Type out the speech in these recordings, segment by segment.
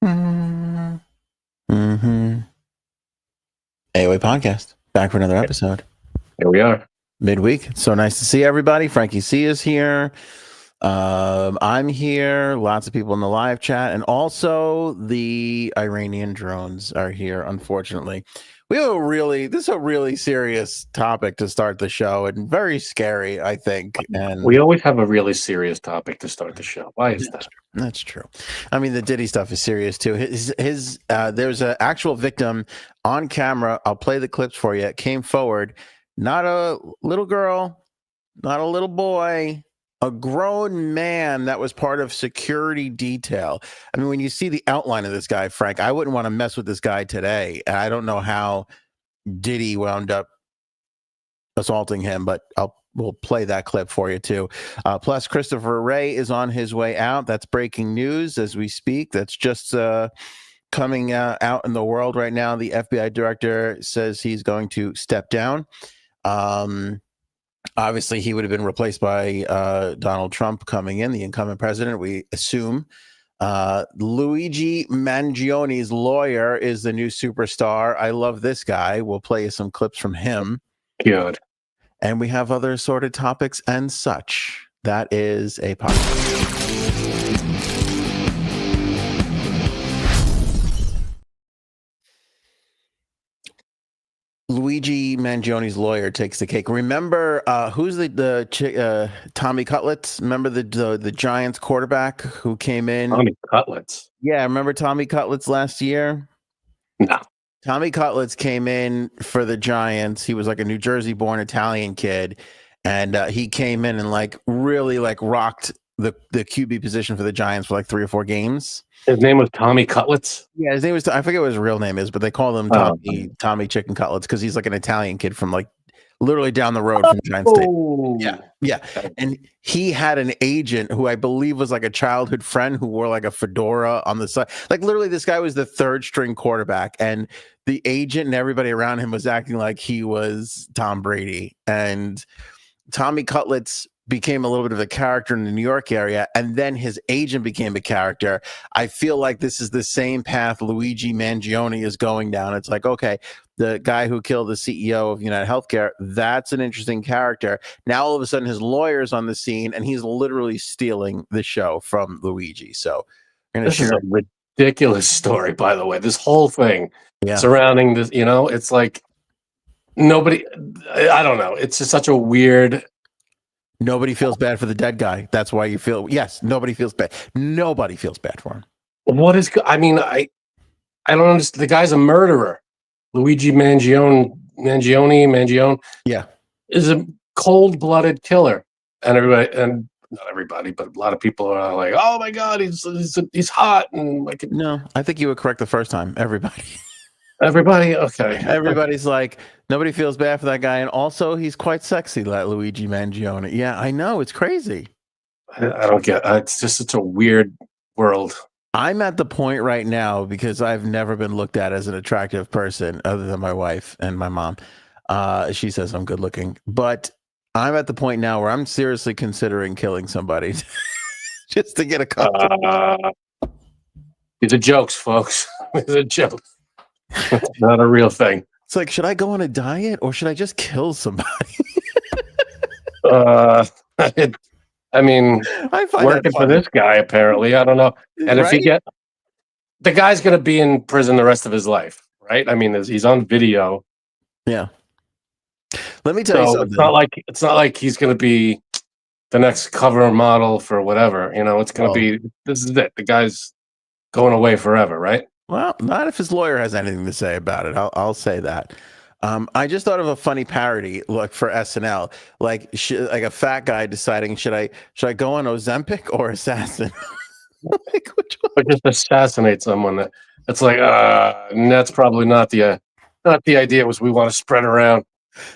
Mm-hmm. AOA podcast back for another episode. Here we are. Midweek. So nice to see everybody. Frankie C is here. I'm here. Lots of people in the live chat, and also the Iranian drones are here. Unfortunately, this is a really serious topic to start the show, and very scary, I think. And we always have a really serious topic to start the show. Why is that? That's true. I mean, the Diddy stuff is serious too. There's an actual victim on camera. I'll play the clips for you. It came forward. Not a little girl, not a little boy, a grown man that was part of security detail. I mean, when you see the outline of this guy, Frank, I wouldn't want to mess with this guy today. I don't know how Diddy wound up assaulting him, but we'll play that clip for you too. Plus, Christopher Wray is on his way out. That's breaking news as we speak. That's just coming out in the world right now. The FBI director says he's going to step down. Obviously, he would have been replaced by Donald Trump coming in, the incumbent president, we assume. Luigi Mangioni's lawyer is the new superstar. I love this guy. We'll play you some clips from him. Good. And we have other assorted topics and such. That is a podcast. Luigi Mangioni's lawyer takes the cake. Remember who's the Tommy Cutlets? Remember the Giants quarterback who came in? Tommy Cutlets. Yeah, remember Tommy Cutlets last year? No. Tommy Cutlets came in for the Giants. He was like a New Jersey-born Italian kid, and he came in and really rocked the QB position for the Giants for like 3 or 4 games. His name was Tommy Cutlets? Yeah, his name was, I forget what his real name is, but they call him Tommy Chicken Cutlets because he's like an Italian kid from literally down the road from Giants State. Yeah. And he had an agent who I believe was like a childhood friend who wore like a fedora on the side. Like literally this guy was the 3rd string quarterback, and the agent and everybody around him was acting like he was Tom Brady. And Tommy Cutlets became a little bit of a character in the New York area, and then his agent became a character. I feel like this is the same path Luigi Mangioni is going down. It's like, okay, the guy who killed the CEO of United Healthcare, that's an interesting character. Now all of a sudden his lawyer's on the scene, and he's literally stealing the show from Luigi. So this is a ridiculous story, by the way. This whole thing surrounding this, it's like nobody, I don't know. It's just such a weird... Nobody feels bad for the dead guy. That's why you feel, yes, nobody feels bad. Nobody feels bad for him. I don't understand. The guy's a murderer. Luigi Mangione, yeah, is a cold-blooded killer. And not everybody, but a lot of people are like, oh my God, he's hot. And no, I think you were correct the first time. Everybody, okay. Everybody's like, nobody feels bad for that guy, and also he's quite sexy, like Luigi Mangione. Yeah, I know, it's crazy. I don't get. It's just such a weird world. I'm at the point right now because I've never been looked at as an attractive person, other than my wife and my mom. She says I'm good looking, but I'm at the point now where I'm seriously considering killing somebody just to get a couple. These are jokes, folks. These are jokes. It's not a real thing. It's like, should I go on a diet or should I just kill somebody? I find working for this guy, apparently. I don't know. And if the guy's going to be in prison the rest of his life, right? I mean, he's on video. Yeah. Let me tell you something. It's not like he's going to be the next cover model for whatever. It's going to be, this is it. The guy's going away forever, right? Well, not if his lawyer has anything to say about it. I'll say that. I just thought of a funny parody, for SNL, like a fat guy deciding should I go on Ozempic or Assassin? Which one? Or just assassinate someone. It's like that's probably not the idea. Was we want to spread around.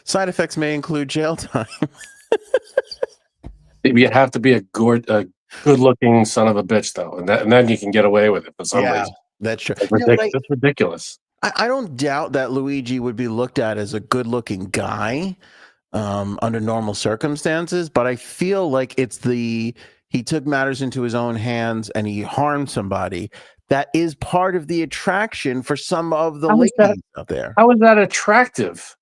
Side effects may include jail time. You have to be a good-looking son of a bitch, though, and then you can get away with it for some reason. That's true. That's ridiculous. I don't doubt that Luigi would be looked at as a good-looking guy under normal circumstances, but I feel like it's the he took matters into his own hands and he harmed somebody, that is part of the attraction for some of the ladies out there. How is that attractive?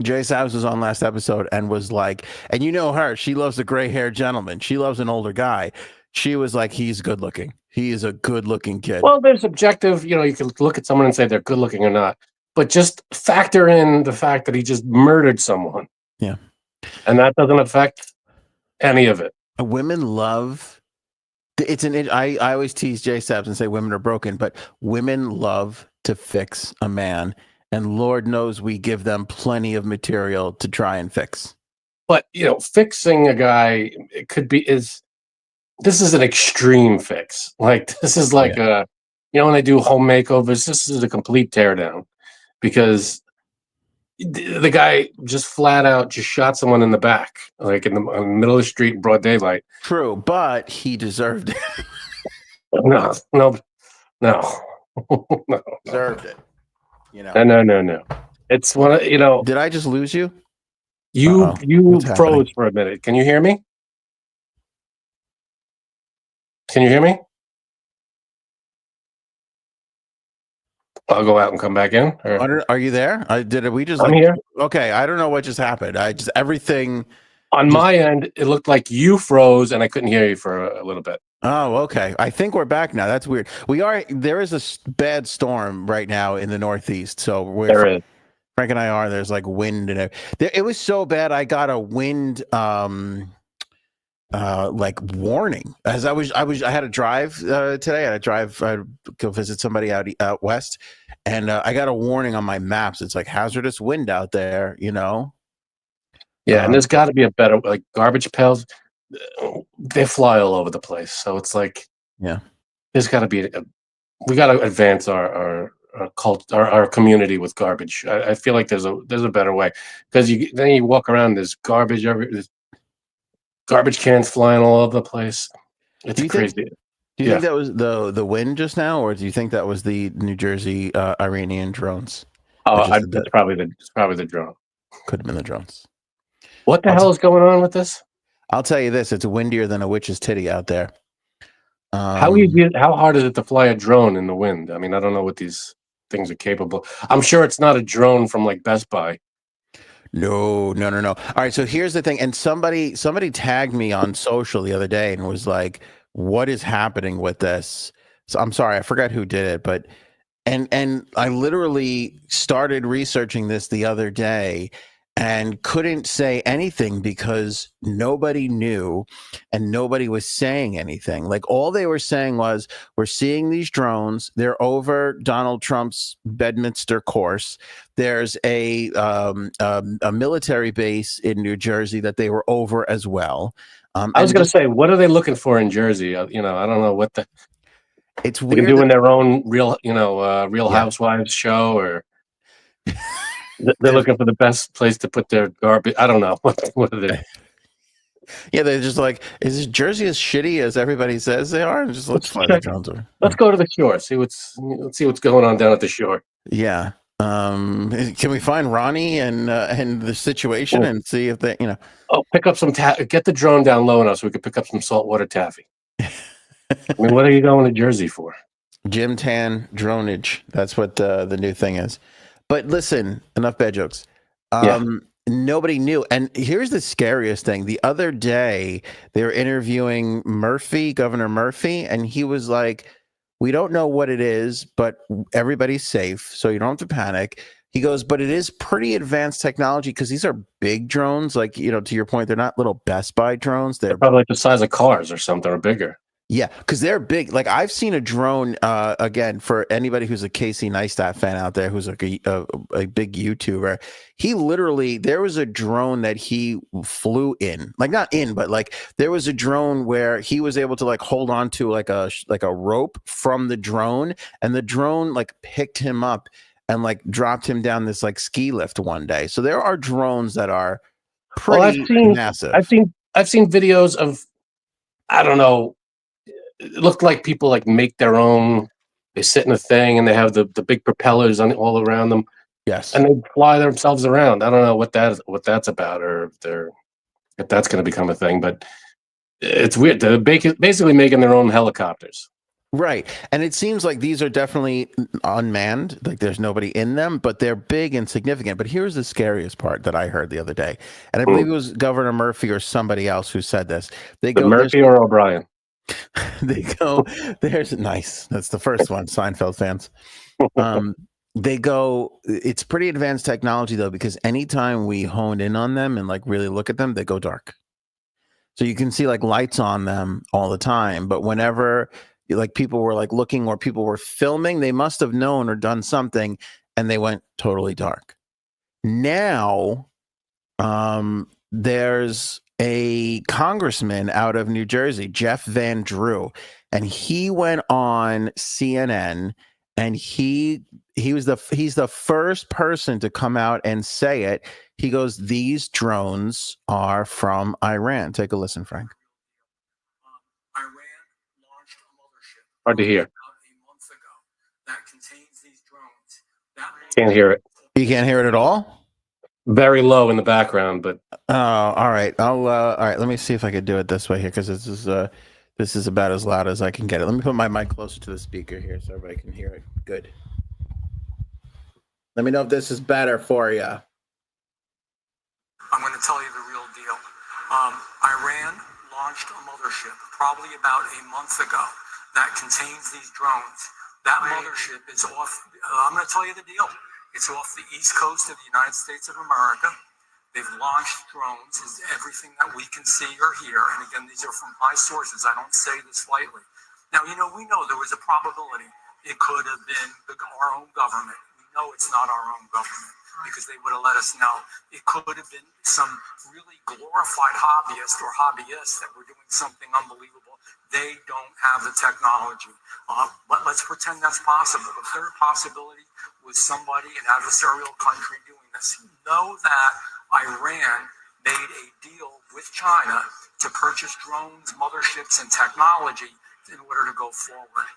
Jay Sabs was on last episode and was like, and you know her, she loves a gray-haired gentleman. She loves an older guy. She was like, he's good looking. He is a good looking kid. Well, there's objective, you can look at someone and say they're good looking or not, but just factor in the fact that he just murdered someone. Yeah. And that doesn't affect any of it. Women love, I always tease Jay Sabs and say women are broken, but women love to fix a man. And Lord knows we give them plenty of material to try and fix. But, fixing a guy, this is an extreme fix. Like, this is like when they do home makeovers, this is a complete teardown because the guy just flat out just shot someone in the back, like in the middle of the street, in broad daylight. True, but he deserved it. No. Deserved it. No. It's one of, Did I just lose you? You froze for a minute. Can you hear me? Can you hear me? I'll go out and come back in. Are you there? I'm here. Okay, I don't know what just happened. Everything on my end, it looked like you froze and I couldn't hear you for a little bit. Oh, okay. I think we're back now. That's weird. There is a bad storm right now in the Northeast. So Frank and I are. There's like wind and it was so bad. I got a wind like warning as I had a drive today. I had to go visit somebody out west, and I got a warning on my maps. It's like hazardous wind out there. Yeah, and there's got to be a better, like, garbage pails. They fly all over the place, so it's like, there's got to be we got to advance our community with garbage. I feel like there's a better way, because then you walk around, there's garbage there's garbage cans flying all over the place. It's crazy. Do you think that was the wind just now, or do you think that was the New Jersey Iranian drones? Oh, it's probably the drone. Could have been the drones. What the hell is going on with this? I'll tell you this: it's windier than a witch's titty out there. How hard is it to fly a drone in the wind? I mean, I don't know what these things are capable. I'm sure it's not a drone from like Best Buy. No. All right, so here's the thing, and somebody tagged me on social the other day and was like, "What is happening with this?" So I'm sorry, I forgot who did it, but and I literally started researching this the other day and couldn't say anything because nobody knew and nobody was saying anything. Like, all they were saying was, we're seeing these drones. They're over Donald Trump's Bedminster course. There's a military base in New Jersey that they were over as well. I was going to say, what are they looking for in Jersey? I don't know what it's weird. They're doing their own Real Housewives show, or they're looking for the best place to put their garbage. I don't know. What are they? Yeah, they're just like, is Jersey as shitty as everybody says they are? And just let's fly the drones over. Let's go to the shore. Let's see what's going on down at the shore. Yeah. Can we find Ronnie and the situation and see if they, pick up some get the drone down low enough so we could pick up some saltwater taffy. I mean, what are you going to Jersey for? Jim Tan dronage. That's what the new thing is. But listen, enough bad jokes. Nobody knew. And here's the scariest thing. The other day, they were interviewing Governor Murphy, and he was like, we don't know what it is, but everybody's safe, so you don't have to panic. He goes, but it is pretty advanced technology because these are big drones. Like, to your point, they're not little Best Buy drones. They're probably like the size of cars or something, or bigger. Yeah, because they're big. Like, I've seen a drone, again, for anybody who's a Casey Neistat fan out there, who's like a big YouTuber. There was a drone that he flew in, like not in, but like there was a drone where he was able to like hold on to like a rope from the drone, and the drone like picked him up and like dropped him down this like ski lift one day. So there are drones that are pretty massive. I've seen videos of, I don't know, it looked like people like make their own. They sit in a thing and they have the big propellers on all around them. Yes, and they fly themselves around. I don't know what that's about, or if that's going to become a thing. But It's weird. They're basically making their own helicopters. Right. And it seems like these are definitely unmanned, like there's nobody in them, but they're big and significant. But here's the scariest part that I heard the other day. And I believe it was Governor Murphy or somebody else who said this. They go Murphy or O'Brien. They go, there's nice. That's the first one, Seinfeld fans. They go, it's pretty advanced technology though, because anytime we hone in on them and like really look at them, they go dark. So you can see like lights on them all the time. But whenever like people were like looking or people were filming, they must have known or done something and they went totally dark. Now, there's a congressman out of New Jersey, Jeff Van Drew, and he went on CNN and he's the first person to come out and say it. He goes, "These drones are from Iran." Take a listen, Frank. Iran launched a mothership. Hard to hear. About a month ago that contains these drones. Can't hear it. You can't hear it at all? Very low in the background, but all right. All right. Let me see if I could do it this way here, because this is about as loud as I can get it. Let me put my mic closer to the speaker here so everybody can hear it. Good. Let me know if this is better for you. I'm going to tell you the real deal. Iran launched a mothership probably about a month ago that contains these drones. That mothership is off. I'm going to tell you the deal. It's off the east coast of the United States of America. They've launched drones, is everything that we can see or hear. And again, these are from high sources. I don't say this lightly. Now, we know there was a probability it could have been our own government. We know it's not our own government because they would have let us know. It could have been some really glorified hobbyists that were doing something unbelievable. They don't have the technology. But let's pretend that's possible. The third possibility was somebody, an adversarial country doing this. Know that Iran made a deal with China to purchase drones, motherships, and technology in order to go forward.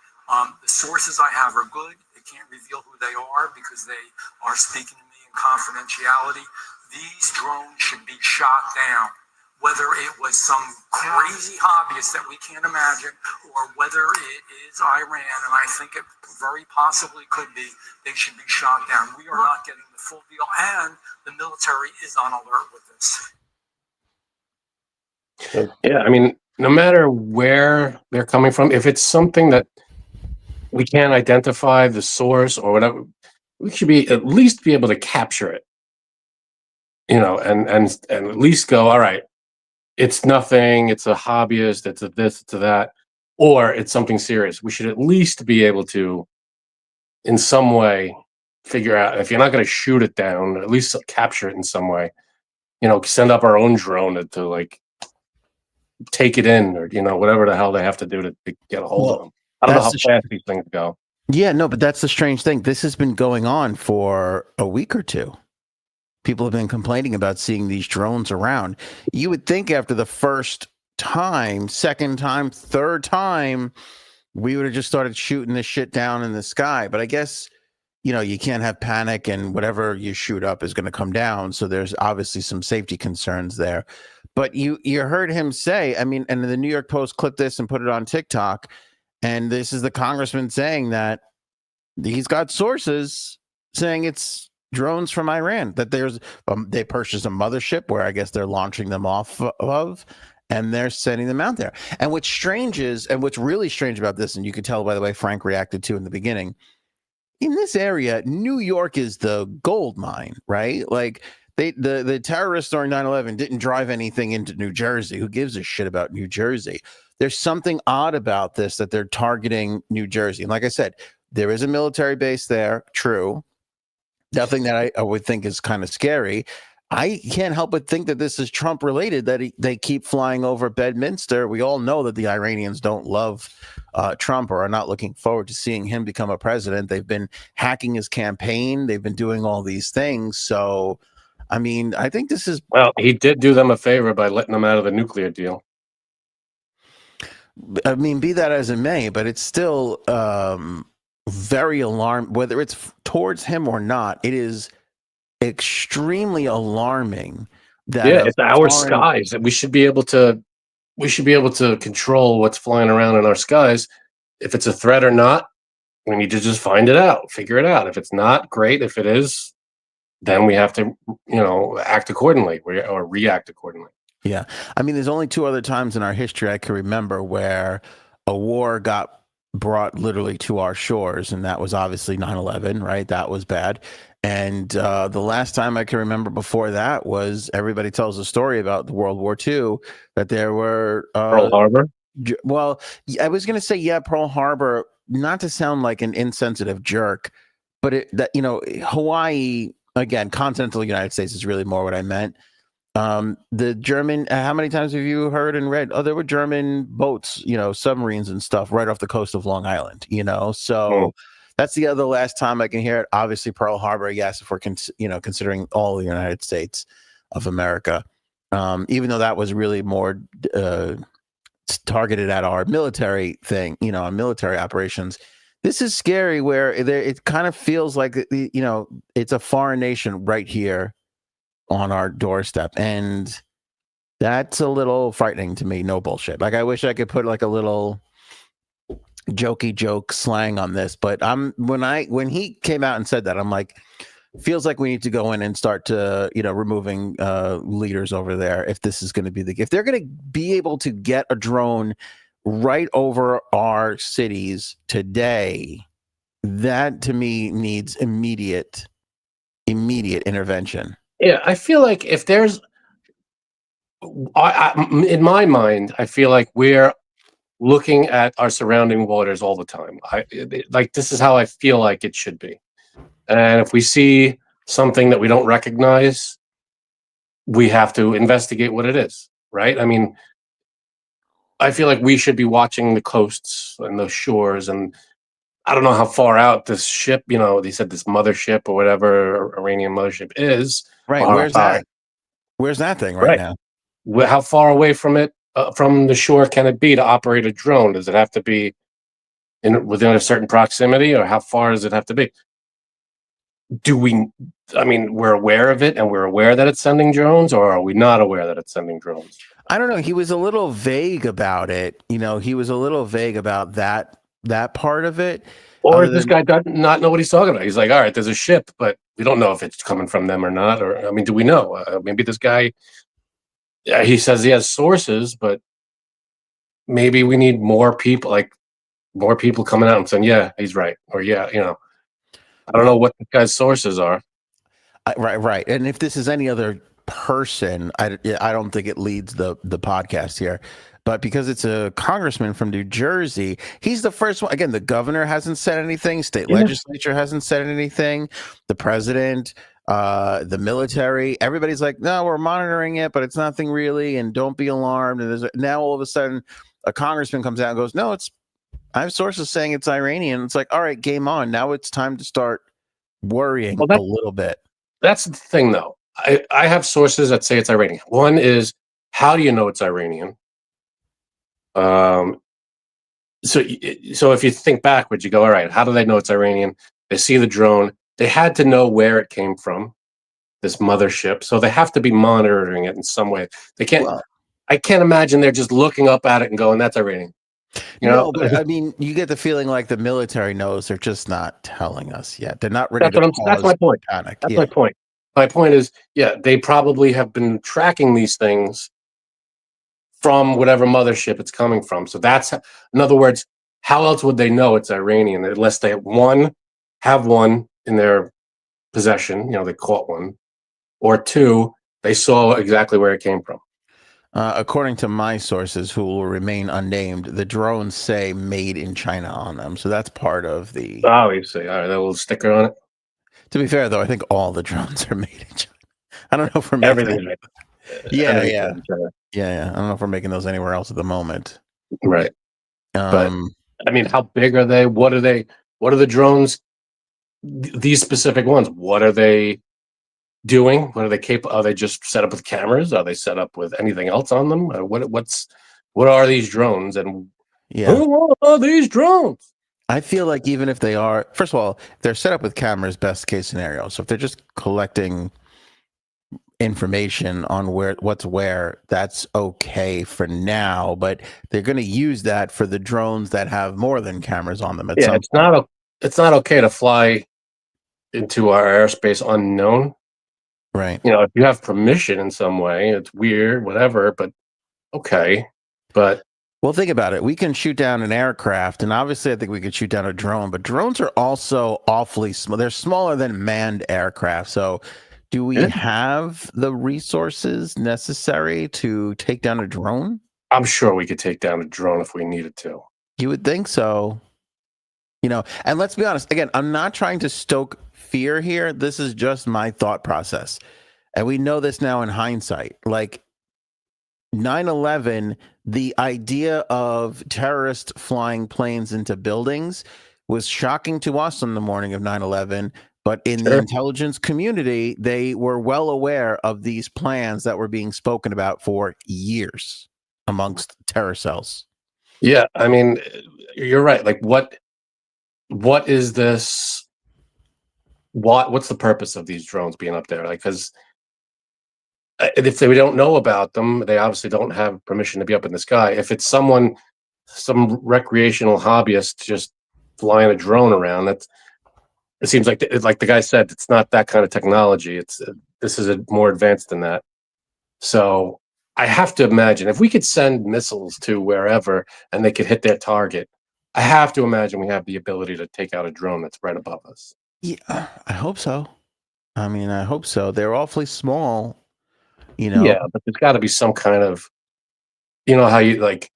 The sources I have are good. They can't reveal who they are because they are speaking to me in confidentiality. These drones should be shot down. Whether it was some crazy hobbyist that we can't imagine, or whether it is Iran, and I think it very possibly could be, they should be shot down. We are not getting the full deal, and the military is on alert with this. Yeah, I mean, no matter where they're coming from, if it's something that we can't identify the source or whatever, we should be at least be able to capture it, and at least go, all right, it's nothing, it's a hobbyist, it's a this, it's a that, or it's something serious. We should at least be able to, in some way, figure out, if you're not going to shoot it down, at least capture it in some way. Send up our own drone to like take it in, or whatever the hell they have to do to get a hold of them. I don't know how fast these things go. Yeah, no, but that's the strange thing. This has been going on for a week or two. People have been complaining about seeing these drones around. You would think after the first time, second time, third time, we would have just started shooting this shit down in the sky. But I guess, you can't have panic, and whatever you shoot up is going to come down. So there's obviously some safety concerns there. But you heard him say, I mean, and the New York Post clipped this and put it on TikTok. And this is the congressman saying that he's got sources saying it's drones from Iran, that there's they purchased a mothership where I guess they're launching them off of, and they're sending them out there. And what's really strange about this, and you could tell by the way Frank reacted to in the beginning, in this area, New York is the gold mine, right? Like the terrorists during 9/11 didn't drive anything into New Jersey. Who gives a shit about New Jersey? There's something odd about this, that they're targeting New Jersey. And like I said, there is a military base there. True. Nothing that I would think is kind of scary. I can't help but think that this is Trump related, that they keep flying over Bedminster. We all know that the Iranians don't love Trump, or are not looking forward to seeing him become a president. They've been hacking his campaign. They've been doing all these things. So, I mean, I think this is... Well, he did do them a favor by letting them out of the nuclear deal. I mean, be that as it may, but it's still very alarming, whether it's towards him or not. It is extremely alarming that it's our skies, that we should be able to we should be able to control what's flying around in our skies. If it's a threat or not, we need to just find it out, figure it out. If it's not, great. If it is, then we have to, act accordingly or react accordingly. Yeah. I mean, there's only 2 other times in our history I can remember where a war got brought literally to our shores, and that was obviously 9/11, right? That was bad. And the last time I can remember before that was, everybody tells a story about the World War II, that there were Pearl Harbor. Well, I was going to say, Pearl Harbor, not to sound like an insensitive jerk, but Hawaii, again, continental United States is really more what I meant. The German, how many times have you heard and read? Oh, there were German boats, submarines and stuff right off the coast of Long Island, so that's the other last time I can hear it. Obviously, Pearl Harbor, yes, if we're considering all the United States of America, even though that was really more targeted at our military thing, on military operations. This is scary, where it kind of feels like it's a foreign nation right here on our doorstep, and that's a little frightening to me. No bullshit. Like, I wish I could put like a little jokey joke slang on this, but when he came out and said that, I'm like, feels like we need to go in and start to removing leaders over there if this is going to be if they're going to be able to get a drone right over our cities today. That to me needs immediate intervention. Yeah, I feel like if there's, in my mind, I feel like we're looking at our surrounding waters all the time. This is how I feel like it should be. And if we see something that we don't recognize, we have to investigate what it is, right? I mean, I feel like we should be watching the coasts and the shores, and I don't know how far out this ship, they said this mothership or whatever, Iranian mothership is. Right. Where's that? Where's that thing right now? How far away from it, from the shore, can it be to operate a drone? Does it have to be within a certain proximity, or how far does it have to be? We're aware of it, and we're aware that it's sending drones, or are we not aware that it's sending drones? I don't know. He was a little vague about it. He was a little vague about that part of it. Or this guy does not know what he's talking about. He's like, all right, there's a ship, but we don't know if it's coming from them or not. Or, do we know? Maybe this guy, he says he has sources, but maybe we need more people coming out and saying, yeah, he's right. Or, yeah, I don't know what the guy's sources are. Right. And if this is any other person, I don't think it leads the podcast here. But because it's a congressman from New Jersey, he's the first one. Again, the governor hasn't said anything. State legislature hasn't said anything. The president, the military, everybody's like, no, we're monitoring it, but it's nothing really, and don't be alarmed. And now all of a sudden, a congressman comes out and goes, no, I have sources saying it's Iranian. It's like, all right, game on. Now it's time to start worrying a little bit. That's the thing, though. I have sources that say it's Iranian. One is, how do you know it's Iranian? So if you think backwards, you go, all right, how do they know it's Iranian? They see the drone. They had to know where it came from, this mothership. So they have to be monitoring it in some way. They can't. Well, I can't imagine they're just looking up at it and going, that's Iranian. No, but I mean, you get the feeling like the military knows. They're just not telling us yet. They're not ready to That's my point. Panic. That's my point. My point is, they probably have been tracking these things from whatever mothership it's coming from. So that's, in other words, how else would they know it's Iranian unless they have one in their possession, they caught one, or two, they saw exactly where it came from. According to my sources, who will remain unnamed, the drones say "made in China" on them. So that's part of the. Oh, you see, all right, that little sticker on it. To be fair, though, I think all the drones are made in China. I don't know if we're making everything's made. Yeah. I don't know if we're making those anywhere else at the moment. Right. But I mean, how big are they? What are they? What are the drones? These specific ones. What are they doing? What are they capable? Are they just set up with cameras? Are they set up with anything else on them? What are these drones? And who are these drones? I feel like even if they are, first of all, they're set up with cameras, best case scenario. So if they're just collecting information on what's where, that's okay for now. But they're going to use that for the drones that have more than cameras on them. It's not okay to fly into our airspace unknown. Right. If you have permission in some way, it's weird, whatever. But okay. But well, think about it. We can shoot down an aircraft, and obviously I think we could shoot down a drone, but drones are also awfully small. They're smaller than manned aircraft. So do we have the resources necessary to take down a drone? I'm sure we could take down a drone if we needed to. You would think so. And let's be honest, again, I'm not trying to stoke fear here. This is just my thought process. And we know this now in hindsight. Like 9/11, the idea of terrorists flying planes into buildings was shocking to us on the morning of 9/11. But in the intelligence community, they were well aware of these plans that were being spoken about for years amongst terror cells. Yeah, I mean, you're right. Like, what is this? What's the purpose of these drones being up there? Like, because if we don't know about them, they obviously don't have permission to be up in the sky. If it's some recreational hobbyist just flying a drone around, it seems like the guy said, it's not that kind of technology. This is more advanced than that. So I have to imagine if we could send missiles to wherever and they could hit their target, I have to imagine we have the ability to take out a drone that's right above us. Yeah, I hope so. I mean, I hope so. They're awfully small. Yeah, but there's got to be some kind of, how you like,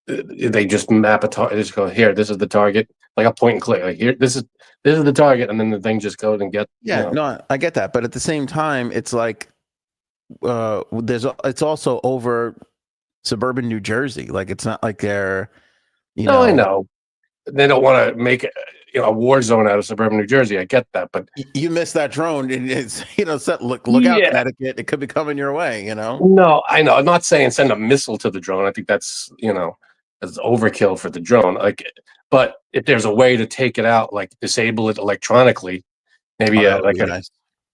they just map a target. Just go here. This is the target. Like a point and click. Like here, this is the target, and then the thing just goes and gets. Yeah, no, I get that, but at the same time, it's like, it's also over suburban New Jersey. Like it's not like they're, No, I know. They don't want to make a war zone out of suburban New Jersey. I get that, but you missed that drone, and it's look out, Connecticut. It could be coming your way. No, I know. I'm not saying send a missile to the drone. I think that's that's overkill for the drone. Like, but if there's a way to take it out, like disable it electronically, maybe nice.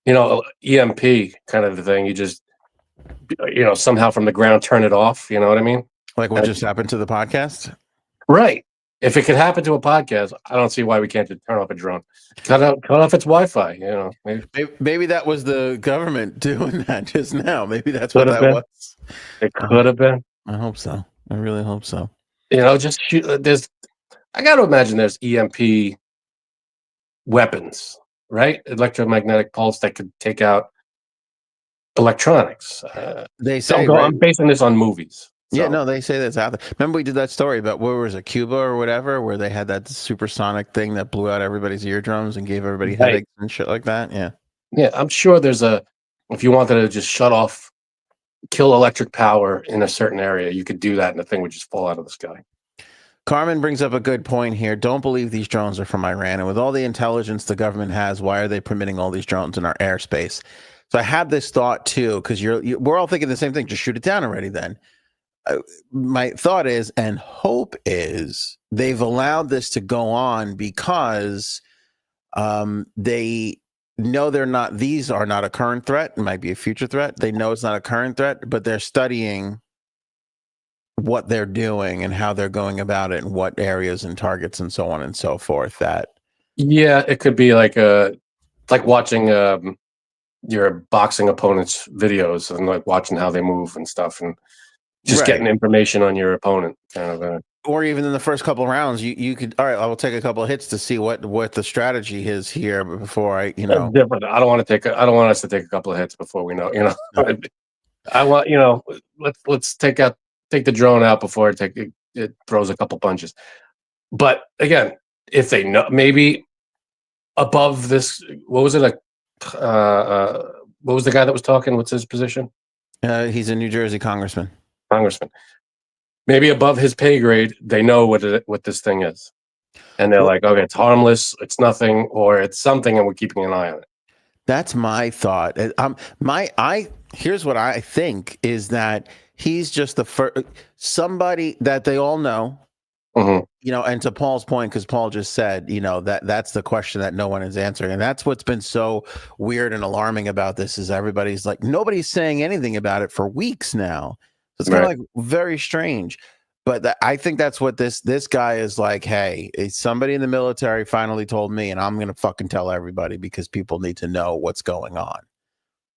EMP kind of the thing. You just somehow from the ground turn it off. You know what I mean? Like what just happened to the podcast, right? If it could happen to a podcast, I don't see why we can't just turn off a drone. Cut off its Wi-Fi. Maybe that was the government doing that just now. Maybe that's what that was. It could have been. I hope so. I really hope so. Just shoot. I got to imagine there's EMP weapons, right? Electromagnetic pulse that could take out electronics. They say I'm basing this on movies. So. Yeah, no, they say that's out there. Remember we did that story about where was it, Cuba or whatever, where they had that supersonic thing that blew out everybody's eardrums and gave everybody headaches and shit like that. Yeah. Yeah, I'm sure there's if you wanted to just shut off, kill electric power in a certain area, you could do that and the thing would just fall out of the sky. Carmen brings up a good point here. Don't believe these drones are from Iran. And with all the intelligence the government has, why are they permitting all these drones in our airspace? So I had this thought too, because we're all thinking the same thing. Just shoot it down already then. My thought is, and hope is, they've allowed this to go on because they know these are not a current threat. It might be a future threat. They know it's not a current threat, but they're studying what they're doing and how they're going about it and what areas and targets and so on and so forth. It could be like watching your boxing opponent's videos and like watching how they move and stuff and just getting information on your opponent, kind of. Or even in the first couple of rounds, you could. All right, I will take a couple of hits to see what the strategy is here before I. That's different. I don't want us to take a couple of hits before we know. I want let's take the drone out before it throws a couple punches. But again, if they know, maybe above this, what was it like? What was the guy that was talking? What's his position? He's a New Jersey congressman. Maybe above his pay grade, they know what this thing is, and they're like, okay, it's harmless, it's nothing, or it's something, and we're keeping an eye on it. That's my thought. Here's what I think is that he's just the first somebody that they all know, You know, and to Paul's point, because Paul just said, you know, that's the question that no one is answering. And that's what's been so weird and alarming about this is everybody's like, nobody's saying anything about it for weeks now. So it's kind of like very strange. But I think that's what this guy is like, hey, somebody in the military finally told me, and I'm going to fucking tell everybody because people need to know what's going on.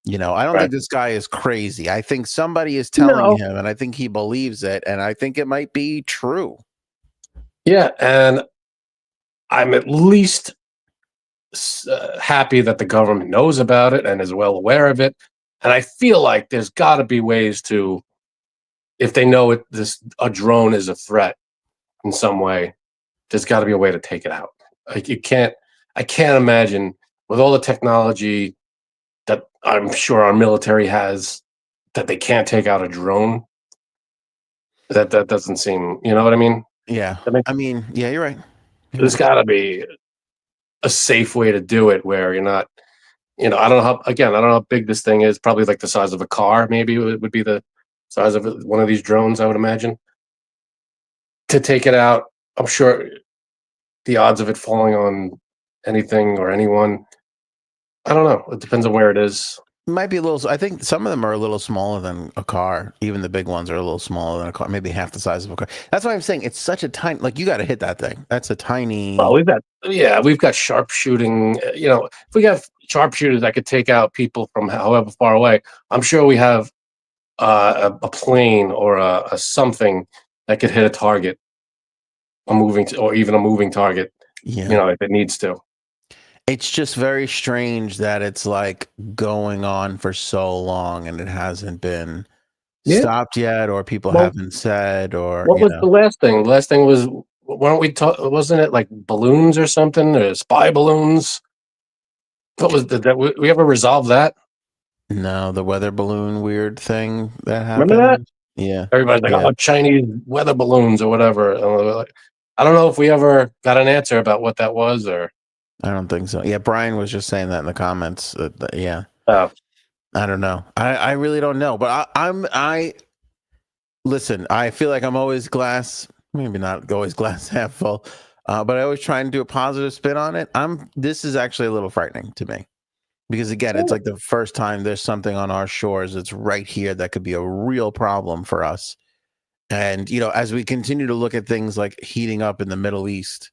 You know, I don't think this guy is crazy. I think somebody is telling him, and I think he believes it, and I think it might be true. Yeah, and I'm at least happy that the government knows about it and is well aware of it. And I feel like there's got to be ways to, if they know a drone is a threat in some way, there's got to be a way to take it out. Like I can't imagine with all the technology that I'm sure our military has that they can't take out a drone. That doesn't seem, you know what I mean? Yeah. I mean, yeah, you're right. There's got to be a safe way to do it where you're not, you know, I don't know how big this thing is. Probably like the size of a car. Maybe it would be the size of one of these drones, I would imagine. To take it out, I'm sure the odds of it falling on anything or anyone, I don't know. It depends on where it is. Might be a little. I think some of them are a little smaller than a car. Even the big ones are a little smaller than a car. Maybe half the size of a car. That's why I'm saying it's such a tiny. Like you got to hit that thing. That's a tiny. Well, we've got sharpshooting. You know, if we have sharpshooters that could take out people from however far away, I'm sure we have a plane or a something that could hit a target, or even a moving target. Yeah. You know, if it needs to. It's just very strange that it's like going on for so long and it hasn't been stopped yet, or people haven't said, or what was the last thing? The last thing was, wasn't it like balloons or something, or spy balloons? What was that? We ever resolve that? No, the weather balloon weird thing that happened. Remember that? Yeah. Everybody's like, oh, Chinese weather balloons or whatever. I don't know if we ever got an answer about what that was, or. I don't think so. Yeah, Brian was just saying that in the comments. Yeah. Oh. I don't know. I really don't know. But I listen, I feel like I'm always maybe not always glass half full, but I always try and do a positive spin on it. This is actually a little frightening to me. Because again, it's like the first time there's something on our shores that's right here that could be a real problem for us. And, you know, as we continue to look at things like heating up in the Middle East,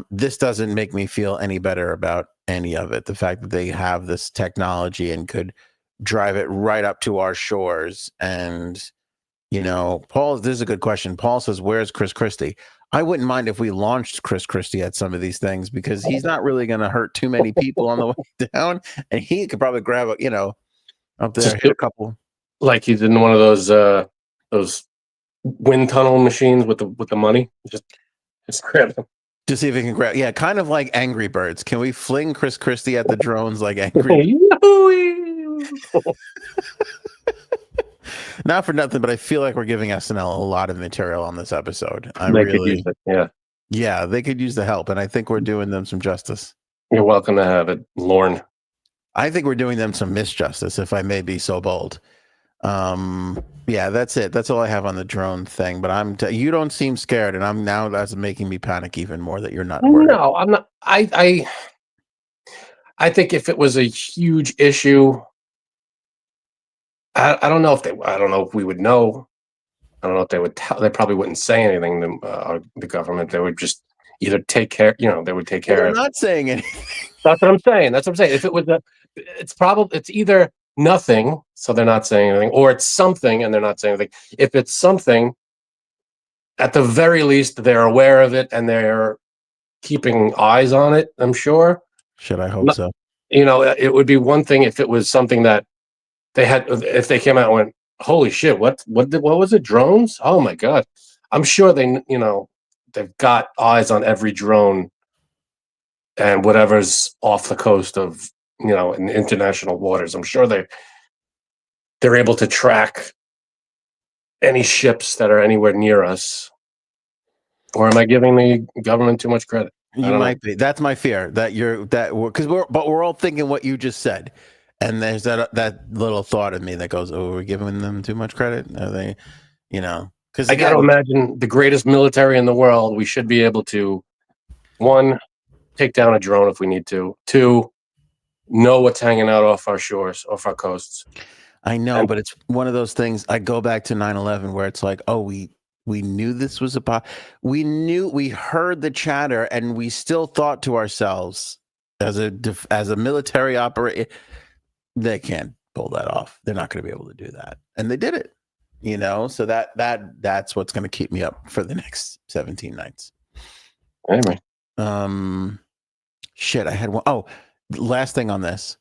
this doesn't make me feel any better about any of it. The fact that they have this technology and could drive it right up to our shores. And, you know, Paul, this is a good question. Paul says, where's Chris Christie? I wouldn't mind if we launched Chris Christie at some of these things because he's not really going to hurt too many people on the way down. And he could probably grab up there, hit a couple. Like he's in one of those wind tunnel machines with the money. Just grab them. To see if it can grab. Yeah, kind of like Angry Birds. Can we fling Chris Christie at the drones like Angry Birds? Not for nothing, but I feel like we're giving SNL a lot of material on this episode. They could use it, yeah, they could use the help, and I think we're doing them some justice. You're welcome to have it, Lorne. I think we're doing them some misjustice, if I may be so bold. Yeah, that's it. That's all I have on the drone thing. But you don't seem scared, and that's making me panic even more that you're not worried. No, I'm not. I think if it was a huge issue, I don't know if we would know. I don't know if they would tell. They probably wouldn't say anything to the government. They would just either take care. You know, they would take care. They're not saying anything. That's what I'm saying. If it was it's either nothing, so they're not saying anything, or it's something and they're not saying anything. If it's something, at the very least, they're aware of it and they're keeping eyes on it. I'm sure. Should I hope so? You know, it would be one thing if it was something that if they came out and went, holy shit, what was it? Drones? Oh my God. I'm sure they've got eyes on every drone and whatever's off the coast of, in international waters. I'm sure they're able to track any ships that are anywhere near us. Or am I giving the government too much credit? You might be. That's my fear because we're all thinking what you just said. And there's that little thought of me that goes, "Oh, we're giving them too much credit? Are they, Because I got to imagine the greatest military in the world. We should be able to, one, take down a drone if we need to. Two, know what's hanging out off our shores, off our coasts. I know, but it's one of those things. I go back to 9/11 where it's like, oh, we knew this was we heard the chatter, and we still thought to ourselves as a military operator, they can't pull that off. They're not going to be able to do that, and they did it. So that's what's going to keep me up for the next 17 nights. Anyway, shit, I had one. Oh, last thing on this.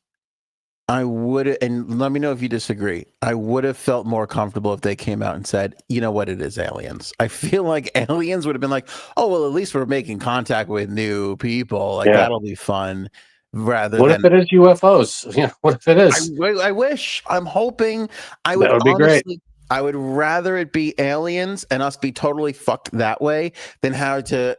I would, and let me know if you disagree. I would have felt more comfortable if they came out and said, you know what, it is aliens. I feel like aliens would have been like, oh, well, at least we're making contact with new people. Like, that'll be fun. Rather what than, if it is UFOs? Yeah, what if it is? I wish. I'm hoping. That would be great. I would rather it be aliens and us be totally fucked that way than have to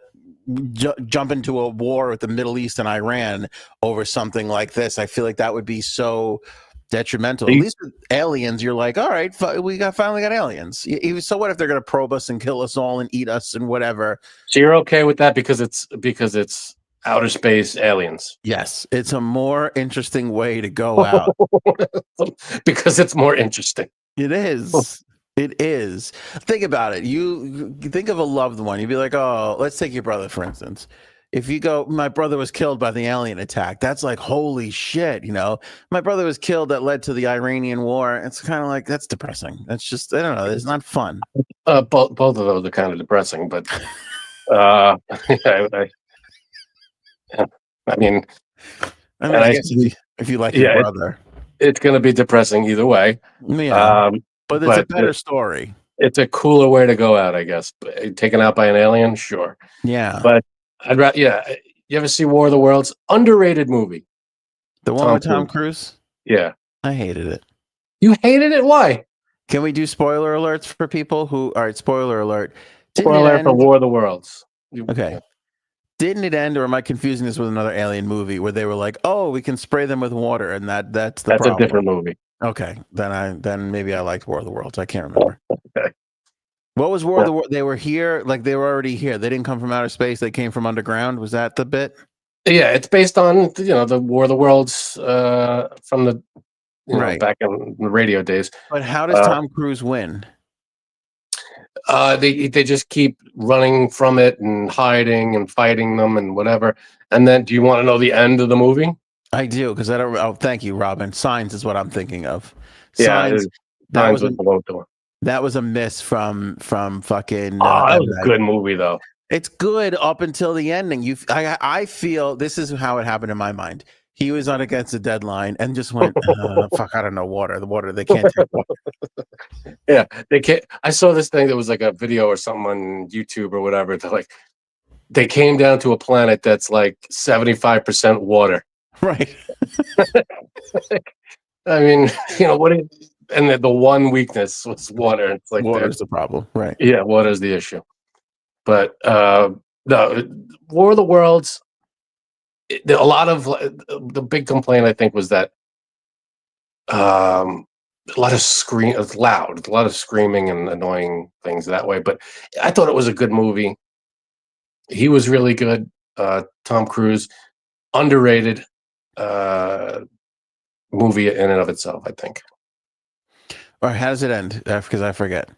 jump into a war with the Middle East and Iran over something like this. I feel like that would be so detrimental. At least with aliens, you're like, all right, we finally got aliens. So what if they're going to probe us and kill us all and eat us and whatever? So you're okay with that because it's outer space aliens? Yes, it's a more interesting way to go out. Because it's more interesting. It is. It is. Think about it. You think of a loved one. You'd be like, oh, let's take your brother, for instance. If you go, my brother was killed by the alien attack. That's like, holy shit. My brother was killed. That led to the Iranian war. It's kind of like, that's depressing. That's just, I don't know. It's not fun. Both of those are kind of depressing, but I mean, I guess if you like your brother, it's going to be depressing either way. Yeah. But it's a better story. It's a cooler way to go out, I guess. Taken out by an alien, sure. Yeah. But I'd rather, you ever see War of the Worlds? Underrated movie. The one with Tom Cruise? Yeah. I hated it. You hated it? Why? Can we do spoiler alerts for people who, all right, spoiler alert. Spoiler for War of the Worlds. Okay. Yeah. Didn't it end, or am I confusing this with another alien movie where they were like, oh, we can spray them with water, and that's problem. A different movie. Okay, then maybe I liked War of the Worlds. I can't remember. Okay. What was War of the Worlds? They were here, like they were already here. They didn't come from outer space. They came from underground. Was that the bit? Yeah, it's based on the War of the Worlds from the back in the radio days. But how does Tom Cruise win? They just keep running from it and hiding and fighting them and whatever. And then, do you want to know the end of the movie? I do, because I don't. Oh, thank you, Robin. Signs is what I'm thinking of. Signs. That was a miss from fucking. That was a good movie, though. It's good up until the ending. I feel this is how it happened in my mind. He was on against the deadline and just went, fuck, I don't know, water. The water, they can't take water. Yeah, they can't. I saw this thing that was like a video or something on YouTube or whatever. They came down to a planet that's like 75% water. Right. I mean, and the one weakness was water. It's like water's the problem, right? Yeah, water's the issue. But no, War of the Worlds. A lot of the big complaint, I think, was that a lot of it's loud, a lot of screaming and annoying things that way. But I thought it was a good movie. He was really good. Tom Cruise, underrated movie in and of itself, I think. Or how does it end? Because I forget.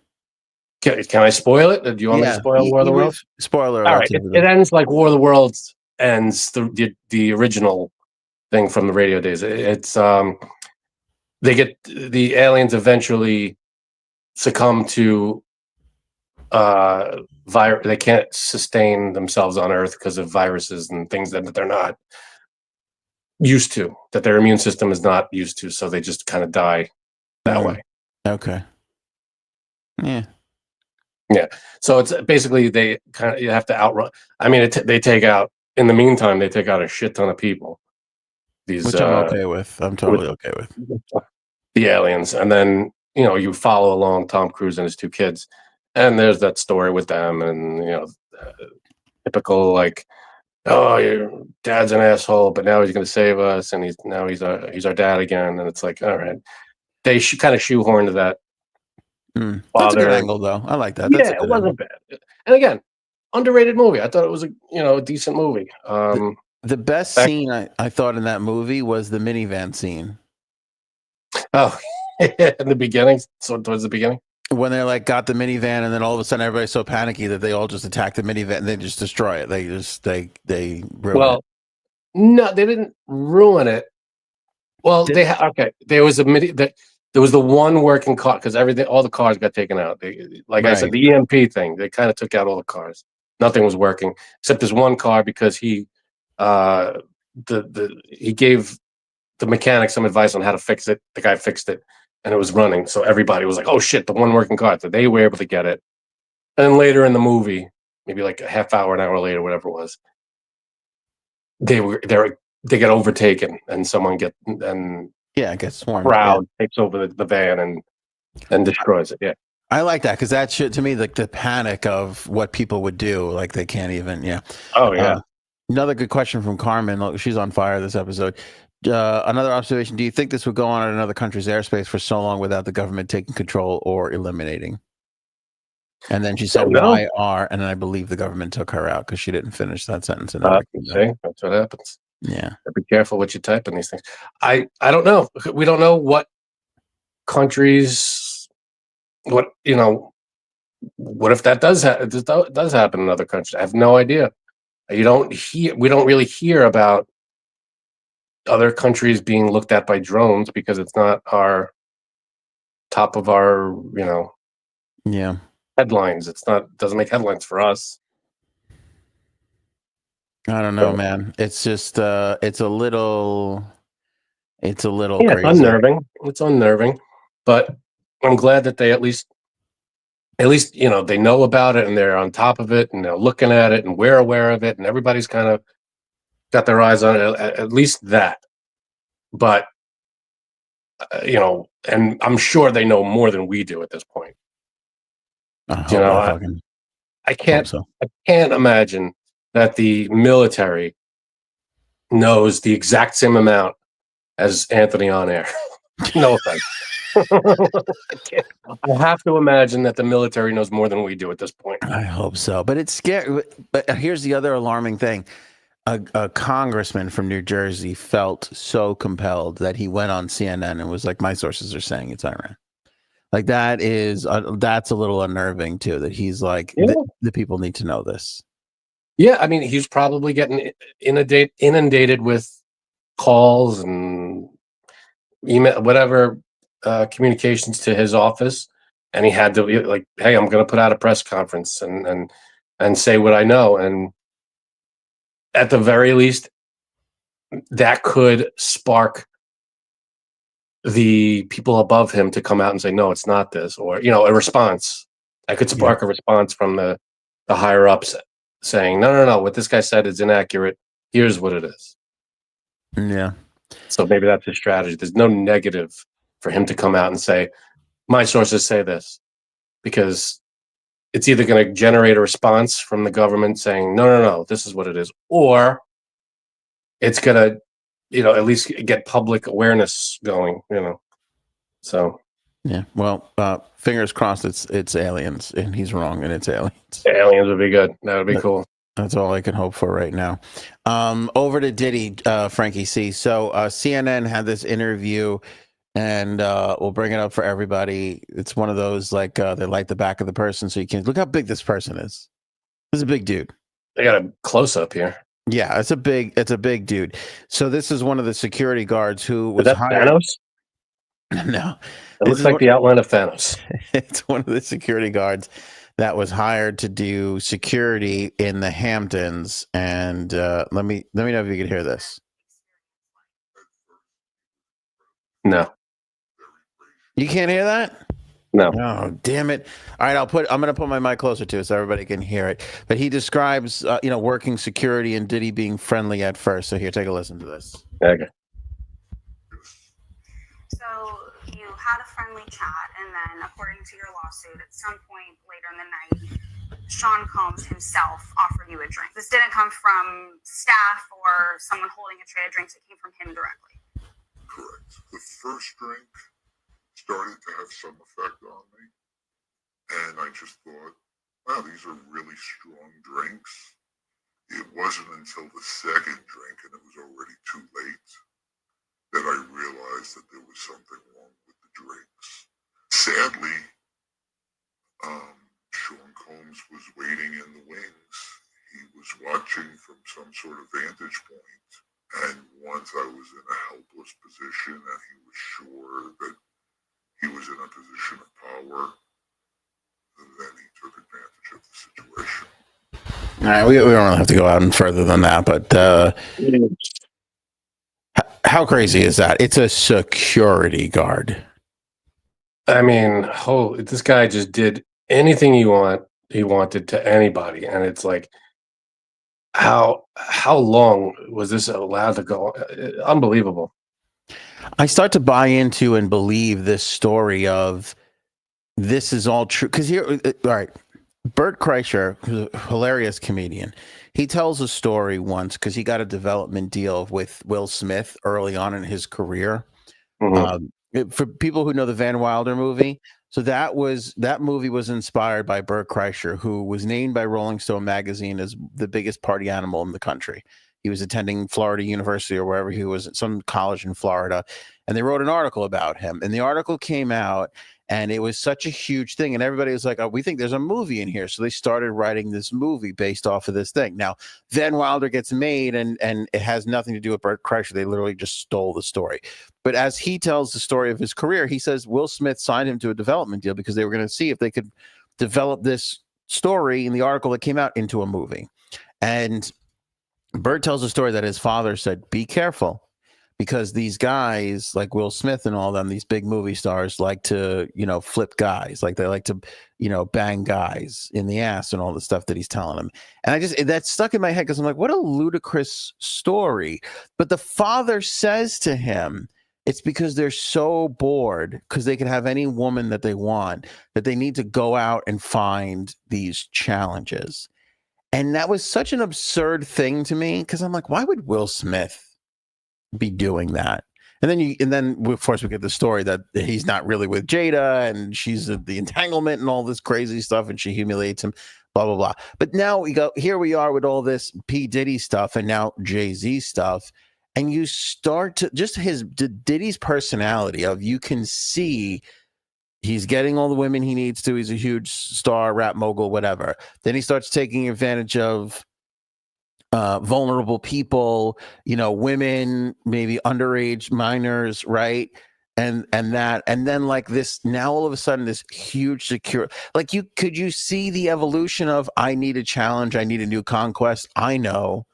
Can I spoil it? Do you want me to spoil War of the Worlds? Spoiler. All right. It ends like War of the Worlds ends, the original thing from the radio days. It's they get the aliens eventually succumb to they can't sustain themselves on Earth because of viruses and things that they're not used to, that their immune system is not used to, so they just kind of die that way. Okay. Yeah. So it's basically you have to outrun. I mean, they take out. In the meantime, they take out a shit ton of people. Which I'm okay with. I'm totally okay with the aliens, and then you follow along Tom Cruise and his two kids, and there's that story with them, and typical like, oh, your dad's an asshole, but now he's going to save us, and he's our dad again, and it's like, all right, they kind of shoehorned that That's a good angle, though. I like that. Yeah, it wasn't bad. And again, underrated movie. I thought it was a decent movie. The best scene I thought in that movie was the minivan scene. Oh, in the beginning, so towards the beginning, when they like got the minivan, and then all of a sudden everybody's so panicky that they all just attack the minivan and they just destroy it. They ruin it. No, they didn't ruin it. Well, there was there was the one working car because all the cars got taken out. I said, the EMP thing, they kind of took out all the cars. Nothing was working except this one car because he gave the mechanic some advice on how to fix it. The guy fixed it and it was running. So everybody was like, oh shit, the one working car. So they were able to get it. And then later in the movie, maybe like a half hour, an hour later, whatever it was, they get overtaken and someone gets swarmed. Crowd takes over the van and destroys it. Yeah. I like that because that shit to me, like the panic of what people would do, like they can't even. Yeah. Oh yeah. Another good question from Carmen. Look, she's on fire this episode. Another observation: do you think this would go on in another country's airspace for so long without the government taking control or eliminating? And then she said, "Why are?" And then I believe the government took her out because she didn't finish that sentence. See, that's what happens. Yeah. Be careful what you type in these things. I don't know. We don't know what countries. What if that does happen in other countries? I have no idea. We don't really hear about other countries being looked at by drones because it's not our top of our headlines. Doesn't make headlines for us. I don't know, man. It's just it's a little crazy. It's unnerving. It's unnerving, but I'm glad that they at least they know about it and they're on top of it and they're looking at it and we're aware of it and everybody's kind of got their eyes on it. At least that, but and I'm sure they know more than we do at this point. I can't imagine that the military knows the exact same amount as Anthony on air. No offense. I have to imagine that the military knows more than we do at this point. I hope so, but it's scary. But here's the other alarming thing. A congressman from New Jersey felt so compelled that he went on CNN and was like, my sources are saying it's Iran. Like that's a little unnerving too, that he's like, the people need to know this. Yeah. I mean, he's probably getting inundated with calls and email, whatever, communications to his office. And he had to like, hey, I'm going to put out a press conference and say what I know. And at the very least, that could spark the people above him to come out and say, no, it's not this, or, a response. I could spark a response from the higher ups saying, no, what this guy said is inaccurate. Here's what it is. Yeah. So maybe that's his strategy. There's no negative for him to come out and say, my sources say this, because it's either going to generate a response from the government saying, no, this is what it is, or it's going to, at least get public awareness going, So. Yeah. Well, fingers crossed it's aliens and he's wrong and it's aliens. Aliens would be good. That would be cool. That's all I can hope for right now. Over to Diddy, Frankie C. So CNN had this interview, and we'll bring it up for everybody. It's one of those like they light the back of the person so you can look how big this person is. This is a big dude. They got a close up here. Yeah, it's a big dude. So this is one of the security guards who was hired. Thanos? No, it looks like the outline of Thanos. It's one of the security guards that was hired to do security in the Hamptons. And let me know if you can hear this. No. You can't hear that? No. Oh, damn it. All right, I'm going to put my mic closer to it so everybody can hear it. But he describes, working security and Diddy being friendly at first. So here, take a listen to this. Okay. So you had a friendly chat, and then according to your lawsuit, at some point later in the night, Sean Combs himself offered you a drink. This didn't come from staff or someone holding a tray of drinks. It came from him directly. Correct. The first drink started to have some effect on me. And I just thought, wow, these are really strong drinks. It wasn't until the second drink, and it was already too late, that I realized that there was something wrong with the drinks. Sadly, Sean Combs was waiting in the wings. He was watching from some sort of vantage point. And once I was in a helpless position and he was sure that he was in a position of power, then he took advantage of the situation. All right, we don't really have to go out and further than that, but how crazy is that? It's a security guard. I mean, this guy just did anything he wanted to anybody, and it's like, how long was this allowed to go? Unbelievable. I start to buy into and believe this story of this is all true. Because here, all right, Bert Kreischer, who's a hilarious comedian, he tells a story once because he got a development deal with Will Smith early on in his career. Mm-hmm. For people who know the Van Wilder movie, so that movie was inspired by Bert Kreischer, who was named by Rolling Stone magazine as the biggest party animal in the country. He was attending Florida University or wherever he was at, some college in Florida, and they wrote an article about him. And the article came out, and it was such a huge thing, and everybody was like, "Oh, we think there's a movie in here." So they started writing this movie based off of this thing. Now, Van Wilder gets made, and it has nothing to do with Bert Kreischer. They literally just stole the story. But as he tells the story of his career, he says Will Smith signed him to a development deal because they were going to see if they could develop this story in the article that came out into a movie. And Bert tells a story that his father said, "Be careful, because these guys like Will Smith and all them, these big movie stars, like to, flip guys. Like they like to, bang guys in the ass," and all the stuff that he's telling them. And that stuck in my head because I'm like, what a ludicrous story. But the father says to him, it's because they're so bored because they can have any woman that they want, that they need to go out and find these challenges. And that was such an absurd thing to me because I'm like, why would Will Smith be doing that? And then of course we get the story that he's not really with Jada and she's the entanglement and all this crazy stuff, and she humiliates him, blah blah blah. But now here we are with all this P. Diddy stuff and now Jay-Z stuff, and you start to just Diddy's personality of, you can see he's getting all the women he needs to. He's a huge star, rap mogul, whatever. Then he starts taking advantage of vulnerable people, women, maybe underage minors, right? And then like this, now all of a sudden this huge like could you see the evolution of, I need a challenge, I need a new conquest. I know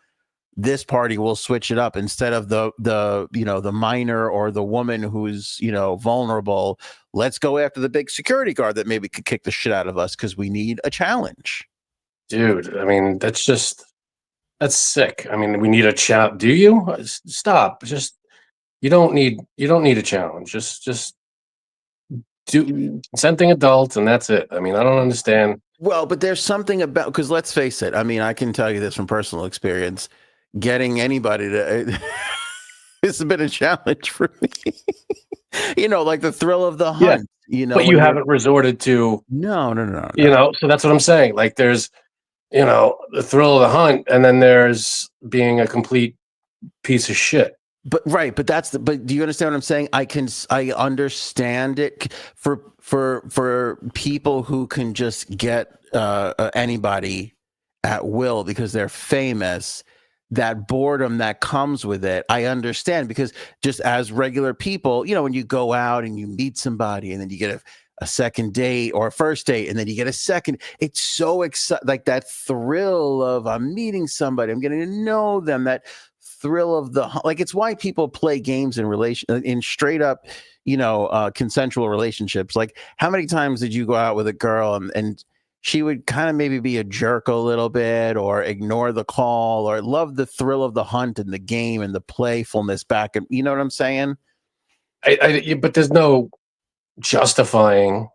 this party will switch it up. Instead of the minor or the woman who's vulnerable, let's go after the big security guard that maybe could kick the shit out of us because we need a challenge. Dude, I mean, that's sick. I mean, we need a challenge. Do you? Stop. Just you don't need a challenge. Just do something adult, and that's it. I mean, I don't understand. Well, but there's something about, because let's face it. I mean, I can tell you this from personal experience. Getting anybody to it's been a challenge for me. Like the thrill of the hunt. Yeah. But you haven't resorted to no. So that's what I'm saying. Like there's the thrill of the hunt, and then there's being a complete piece of shit. But right, but do you understand what I'm saying? I understand it for people who can just get anybody at will because they're famous. That boredom that comes with it, I understand, because just as regular people, when you go out and you meet somebody and then you get a second date or a first date and then you get a second, it's so exciting, like that thrill of I'm meeting somebody, I'm getting to know them, that thrill of it's why people play games in straight up, consensual relationships. Like, how many times did you go out with a girl and she would kind of maybe be a jerk a little bit or ignore the call or love the thrill of the hunt and the game and the playfulness back? And you know what I'm saying? But there's no justifying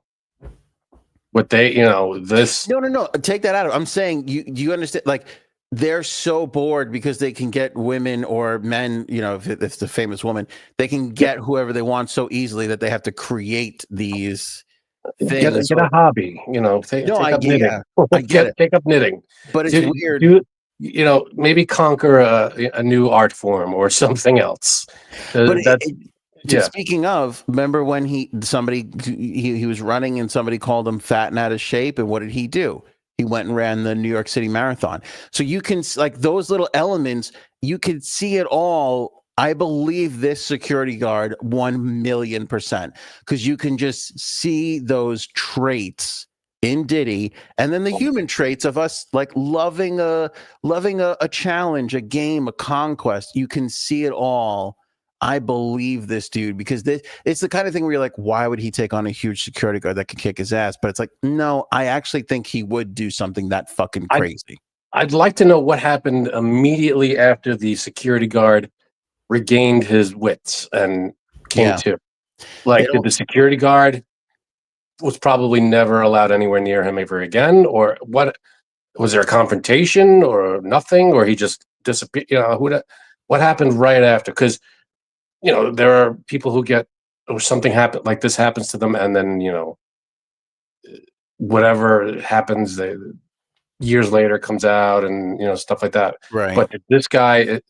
what they, this. No. Take that out of it. I'm saying you understand, like, they're so bored because they can get women or men, if it's a famous woman, they can get whoever they want so easily that they have to create these things. Get a hobby, take up knitting. I get it. Take up knitting. But it's weird. Maybe conquer a new art form or something else. Speaking of, remember when he was running and somebody called him fat and out of shape, and what did he do? He went and ran the New York City Marathon. So you can, like, those little elements, you can see it all. I believe this security guard 1,000,000%, because you can just see those traits in Diddy, and then the human traits of us, like loving a challenge, a game, a conquest. You can see it all. I believe this dude, because it's the kind of thing where you're like, why would he take on a huge security guard that could kick his ass? But it's like, no, I actually think he would do something that fucking crazy. I'd like to know what happened immediately after the security guard regained his wits and came to. Like, did the security guard was probably never allowed anywhere near him ever again, or what? Was there a confrontation or nothing, or he just disappeared? What happened right after? Because there are people who get, or something happen like this happens to them, and then whatever happens, years later comes out, and stuff like that. Right. But did this guy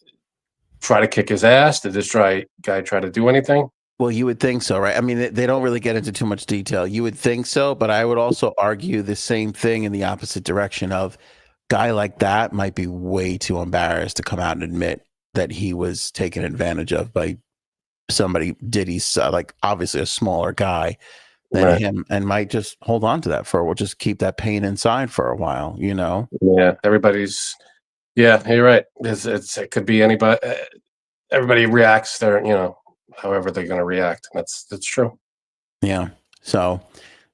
try to kick his ass? Did this guy try to do anything? Well, you would think so, right? I mean, they don't really get into too much detail. You would think so, but I would also argue the same thing in the opposite direction of guy like that might be way too embarrassed to come out and admit that he was taken advantage of by somebody. Diddy's like obviously a smaller guy than him, and might just hold on to that we'll just keep that pain inside for a while, Yeah, everybody's. Yeah, you're right. It could be anybody. Everybody reacts there, however they're going to react. That's true. Yeah. So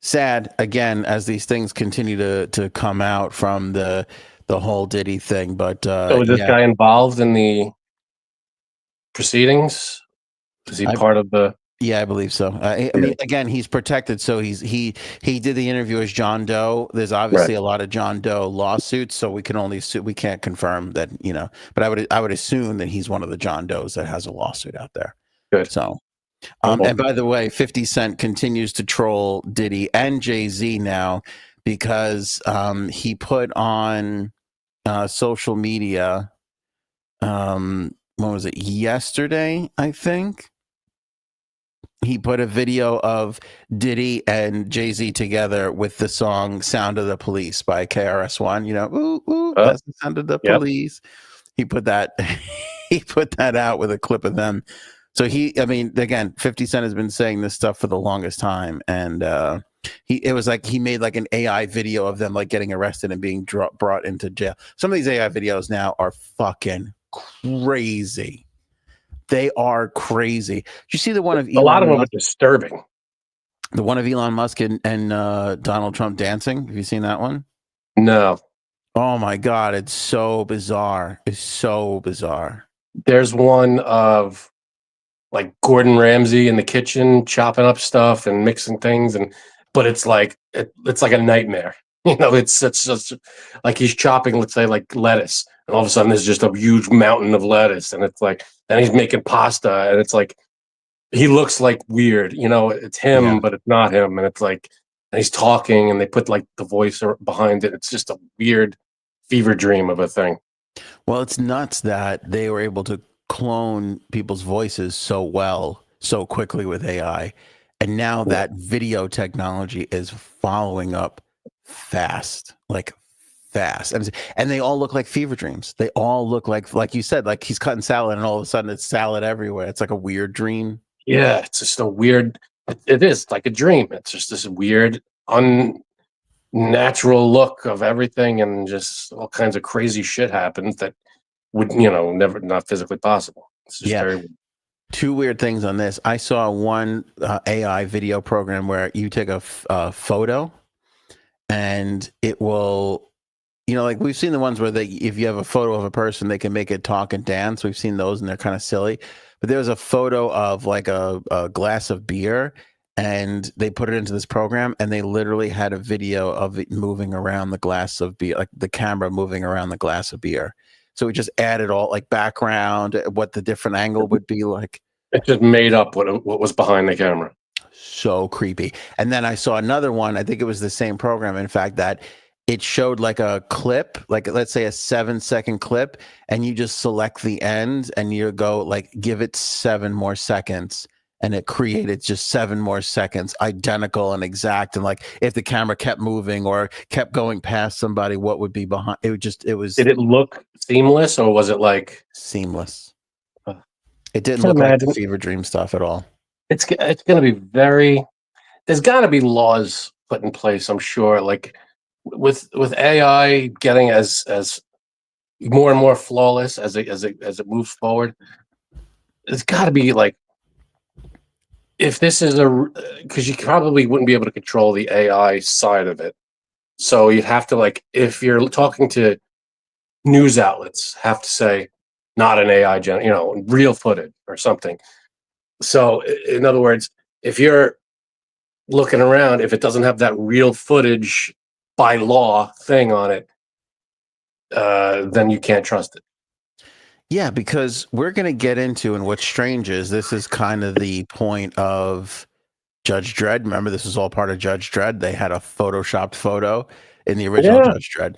sad again as these things continue to come out from the whole Diddy thing. But so was this guy involved in the proceedings? Is he part of the? Yeah, I believe so. I mean, again, he's protected, so he did the interview as John Doe. There's obviously a lot of John Doe lawsuits, so we can't confirm that, But I would assume that he's one of the John Does that has a lawsuit out there. Good. So, and by the way, 50 Cent continues to troll Diddy and Jay-Z now because he put on social media. When was it? Yesterday, I think. He put a video of Diddy and Jay-Z together with the song "Sound of the Police" by KRS-One. That's the sound of the police. He put that. He put that out with a clip of them. So again, 50 Cent has been saying this stuff for the longest time, and it was like he made like an AI video of them like getting arrested and being brought into jail. Some of these AI videos now are fucking crazy. They are crazy. Did you see the one of Elon? A lot of them are disturbing. The one of Elon Musk and Donald Trump dancing. Have you seen that one? No. Oh my God, it's so bizarre. It's so bizarre. There's one of like Gordon Ramsay in the kitchen chopping up stuff and mixing things, but it's like it's like a nightmare. It's just like he's chopping, let's say, like lettuce, and all of a sudden there's just a huge mountain of lettuce, and it's like then he's making pasta, and it's like he looks like weird, it's him, but it's not him, and it's like, and he's talking, and they put like the voice behind it. It's just a weird fever dream of a thing. Well, it's nuts that they were able to clone people's voices so well, so quickly with AI, and now that video technology is following up fast, and they all look like fever dreams. They all look like you said, like he's cutting salad and all of a sudden it's salad everywhere. It's like a weird dream. Yeah, it's just a weird. It is like a dream. It's just this weird, unnatural look of everything, and just all kinds of crazy shit happens that would never, not physically possible. It's just very weird. Two weird things on this. I saw one AI video program where you take a photo. And it will, like we've seen the ones where if you have a photo of a person, they can make it talk and dance. We've seen those and they're kind of silly. But there was a photo of like a glass of beer, and they put it into this program, and they literally had a video of it moving around the glass of beer, like the camera moving around the glass of beer. So we just added all like background, what the different angle would be like. It just made up what was behind the camera. so creepy. And then I saw another one, I think it was the same program, in fact, that it showed like a clip, like let's say a 7-second clip, and you just select the end and you go like, give it 7 more seconds. And it created just 7 more seconds, identical and exact. And like, if the camera kept moving or kept going past somebody, what would be behind? It was. Did it look seamless, or was it like seamless? It didn't look like the fever dream stuff at all. It's going to be very. There's got to be laws put in place, I'm sure. Like with AI getting as more and more flawless as it moves forward, it's got to be like. If this is because you probably wouldn't be able to control the AI side of it. So you'd have to, like, if you're talking to news outlets, have to say, not an AI, real footage or something. So in other words, if you're looking around, if it doesn't have that real footage by law thing on it, then you can't trust it. Yeah, because we're going to get into, and what's strange is this is kind of the point of Judge Dredd. Remember, this is all part of Judge Dredd. They had a photoshopped photo in the original Judge Dredd.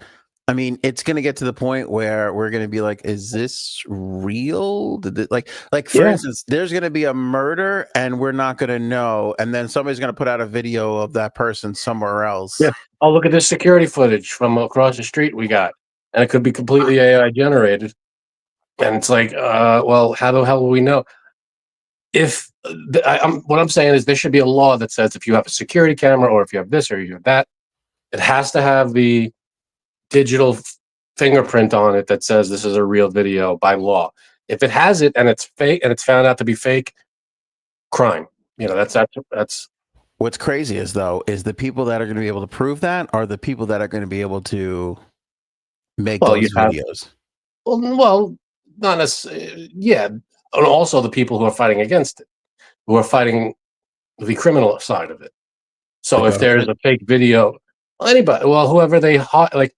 I mean, it's going to get to the point where we're going to be like, is this real? For instance, there's going to be a murder and we're not going to know. And then somebody's going to put out a video of that person somewhere else. Yeah. Oh, look at this security footage from across the street we got. And it could be completely AI generated. And it's like, well, how the hell will we know? If what I'm saying is there should be a law that says if you have a security camera or if you have this or you have that, it has to have the digital fingerprint on it that says this is a real video by law. If it has it and it's fake and it's found out to be fake, crime. That's what's crazy is the people that are going to be able to prove that are the people that are going to be able to make those videos. Well, not necessarily. Yeah, and also the people who are fighting against it, who are fighting the criminal side of it. So if there's a fake video, anybody, whoever they like,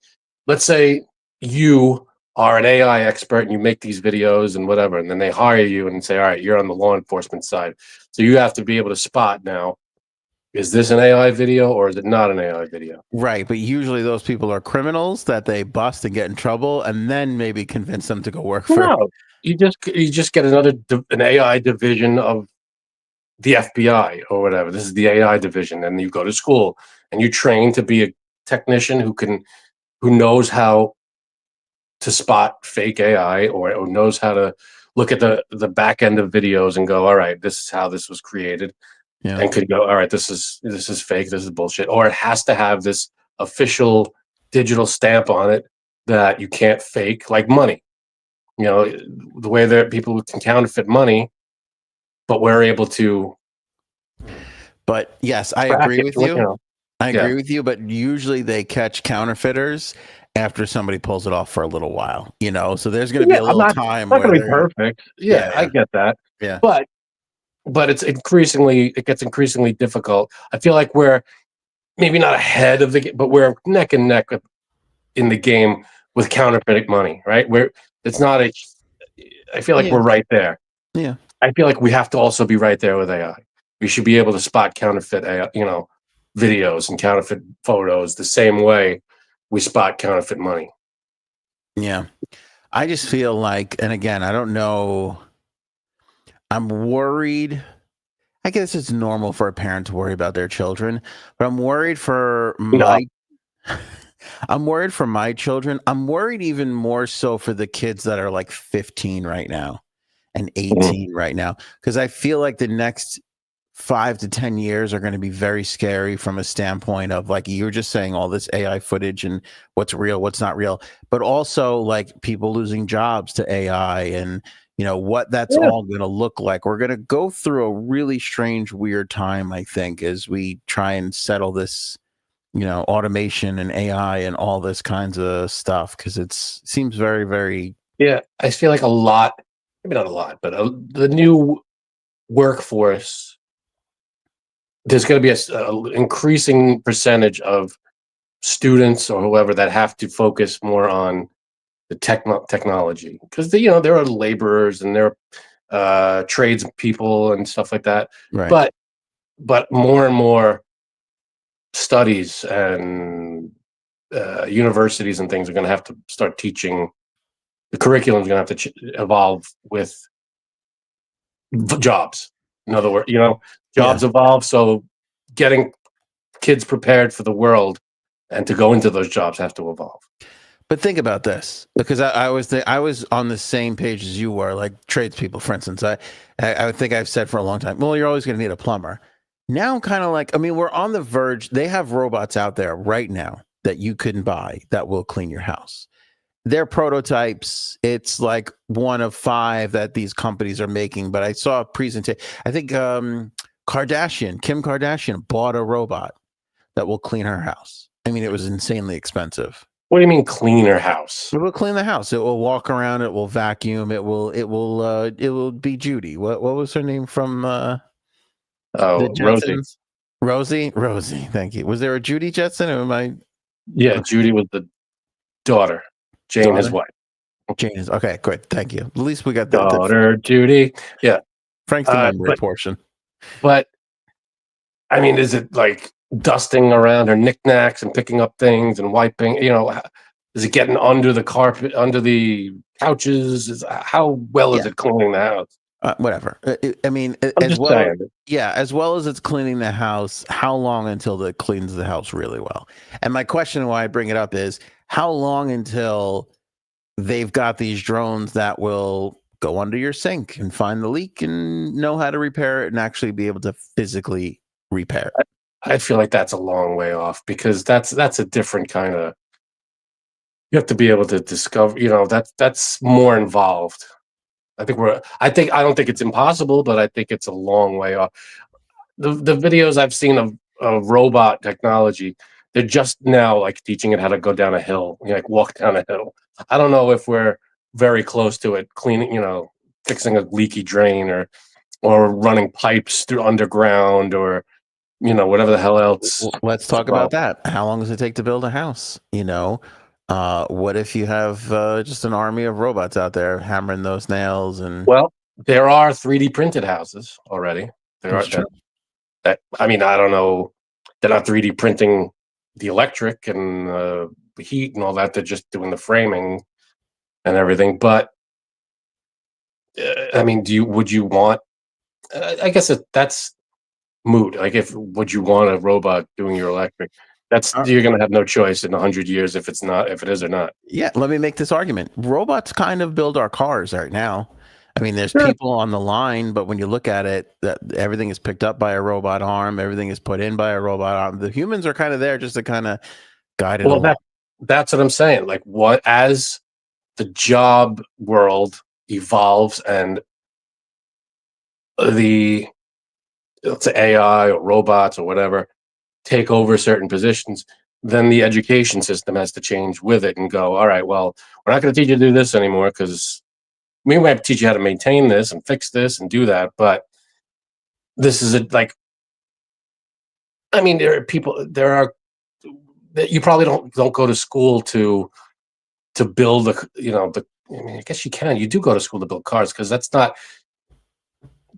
let's say you are an AI expert and you make these videos and whatever, and then they hire you and say, all right, you're on the law enforcement side. So you have to be able to spot now, is this an AI video or is it not an AI video? Right. But usually those people are criminals that they bust and get in trouble and then maybe convince them to go work for. No, you just get an AI division of the FBI or whatever. This is the AI division. And you go to school and you train to be a technician who knows how to spot fake AI or knows how to look at the back end of videos and go, all right, this is how this was created. Yeah. And could go, all right, this is fake, this is bullshit. Or it has to have this official digital stamp on it that you can't fake, like money. The way that people can counterfeit money, but we're able to. But yes, I agree with you. I agree with you, but usually they catch counterfeiters after somebody pulls it off for a little while, so there's going to be a little time where it's perfect. Yeah, I get that. Yeah. But it gets increasingly difficult. I feel like we're maybe not ahead of the game, but we're neck and neck in the game with counterfeiting money, right? I feel like we're right there. Yeah. I feel like we have to also be right there with AI. We should be able to spot counterfeit AI, videos and counterfeit photos the same way we spot counterfeit money. Yeah. I just feel like, and again, I don't know, I'm worried. I guess it's normal for a parent to worry about their children, but I'm worried for I'm worried for my children. I'm worried even more so for the kids that are like 15 right now and 18 right now, because I feel like the next 5 to 10 years are going to be very scary from a standpoint of, like you were just saying, all this AI footage and what's real, what's not real, but also like people losing jobs to AI and what that's all going to look like. We're going to go through a really strange, weird time, I think, as we try and settle this, automation and AI and all this kinds of stuff, because it seems very, very. Yeah, I feel like a lot, maybe not a lot, but the new workforce, there's going to be an increasing percentage of students or whoever that have to focus more on the technology, because there are laborers and there are tradespeople and stuff like that. Right. But but more and more studies and universities and things are going to have to start teaching. The curriculum is going to have to evolve with jobs. In other words, jobs evolve, so getting kids prepared for the world and to go into those jobs have to evolve. But think about this, because I was on the same page as you were, like tradespeople, for instance. I think I've said for a long time, well, you're always going to need a plumber. Now I'm kind of like, I mean, we're on the verge. They have robots out there right now that you can buy that will clean your house. They're prototypes. It's like one of 5 that these companies are making. But I saw a presentation. I think Kim Kardashian bought a robot that will clean her house. I mean, it was insanely expensive. What do you mean clean her house? It will clean the house. It will walk around. It will vacuum. It will be Judy. What was her name from the Jetsons? Rosie. Thank you. Was there a Judy Jetson? Or am I? Yeah, Judy was the daughter. Jane, his wife. Jane is okay. Good. Thank you. At least we got the daughter, Judy. Yeah, Frank's the memory portion. But I mean, is it like dusting around her knickknacks and picking up things and wiping? Is it getting under the carpet, under the couches? How well is it cleaning the house? Whatever. I mean, as well as it's cleaning the house, how long until it cleans the house really well? And my question why I bring it up is, how long until they've got these drones that will go under your sink and find the leak and know how to repair it and actually be able to physically repair it? I feel like that's a long way off, because that's a different kind of. You have to be able to discover. That's more involved. I don't think it's impossible, but I think it's a long way off. The videos I've seen of robot technology, they're just now like teaching it how to go down a hill, like walk down a hill. I don't know if we're very close to it cleaning, fixing a leaky drain or running pipes through underground or, whatever the hell else. Let's talk about that. How long does it take to build a house? What if you have just an army of robots out there hammering those nails? Well, there are 3D printed houses already. I don't know. They're not 3D printing the electric and the heat and all that. They're just doing the framing and everything. But I mean, would you want? I guess that's moot. Like, would you want a robot doing your electric? You're going to have no choice in 100 years if it is or not. Yeah, let me make this argument. Robots kind of build our cars right now. I mean, there's people on the line, but when you look at it, that everything is picked up by a robot arm. Everything is put in by a robot arm. The humans are kind of there just to kind of guide it along. That's what I'm saying. Like, as the job world evolves and let's say AI or robots or whatever take over certain positions, then the education system has to change with it and go, all right, well, we're not going to teach you to do this anymore, because we might teach you how to maintain this and fix this and do that. But this is I mean, there are you probably don't go to school to build I mean, I guess you can. You do go to school to build cars, because that's not.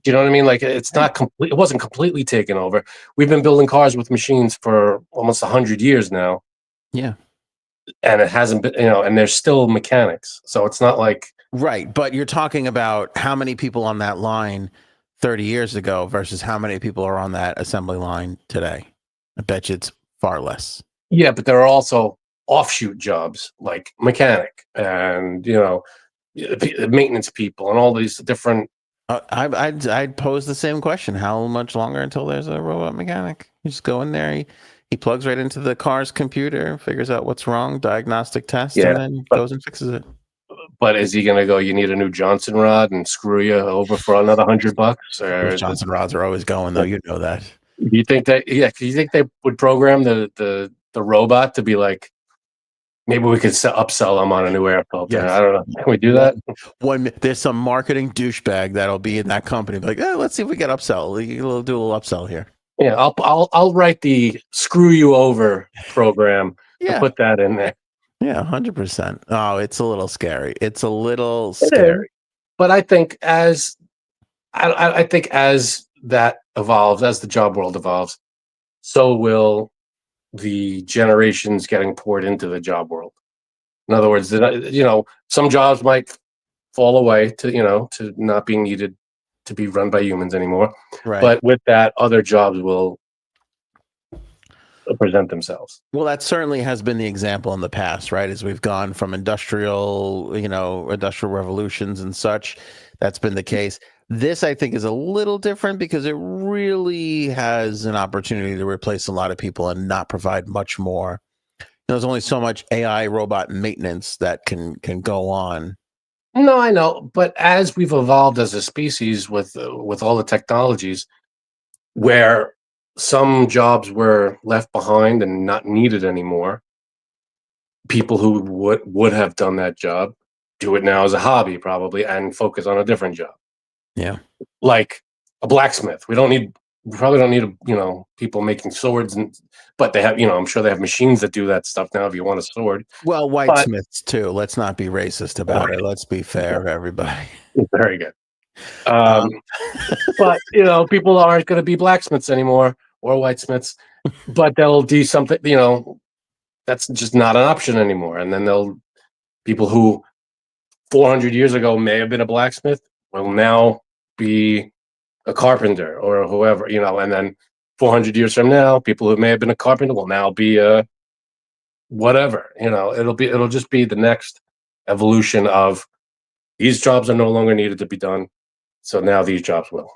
You know what I mean? Like, it's not complete. It wasn't completely taken over. We've been building cars with machines for almost 100 years now. Yeah, and it hasn't been. And there's still mechanics, so it's not like right. But you're talking about how many people on that line 30 years ago versus how many people are on that assembly line today. I bet you it's far less. Yeah, but there are also offshoot jobs like mechanic and maintenance people and all these different. I'd pose the same question. How much longer until there's a robot mechanic? You just go in there, he plugs right into the car's computer, figures out what's wrong, diagnostic test, and then goes and fixes it. But is he going to go, you need a new Johnson rod and screw you over for another $100? Or Johnson rods are always going, though. You know that. Do you think that, do you think they would program the robot to be like, maybe we could upsell them on a new air filter? Yes. I don't know. Can we do that? There's some marketing douchebag that'll be in that company. Like, let's see if we get upsell. We'll do a little upsell here. Yeah, I'll write the screw you over program and put that in there. Yeah, 100%. Oh, it's a little scary. It's a little scary. But I think as that evolves, as the job world evolves, so will the generations getting poured into the job world. In other words, some jobs might fall away to not being needed to be run by humans anymore. Right. But with that, other jobs will present themselves. Well, that certainly has been the example in the past, right? As we've gone from industrial revolutions and such, that's been the case. This, I think, is a little different because it really has an opportunity to replace a lot of people and not provide much more. There's only so much AI robot maintenance that can go on. No, I know, but as we've evolved as a species with all the technologies, where some jobs were left behind and not needed anymore, people who would have done that job do it now as a hobby probably and focus on a different job. Yeah, like a blacksmith. We probably don't need people making swords, but they have, I'm sure they have machines that do that stuff now if you want a sword. Well, whitesmiths too. Let's not be racist about it. Let's be fair to everybody. Very good. But people aren't going to be blacksmiths anymore or whitesmiths, but they'll do something, that's just not an option anymore. And then people who 400 years ago may have been a blacksmith will now be a carpenter or whoever, and then 400 years from now, people who may have been a carpenter will now be a whatever, it'll just be the next evolution of these jobs are no longer needed to be done. So now these jobs will.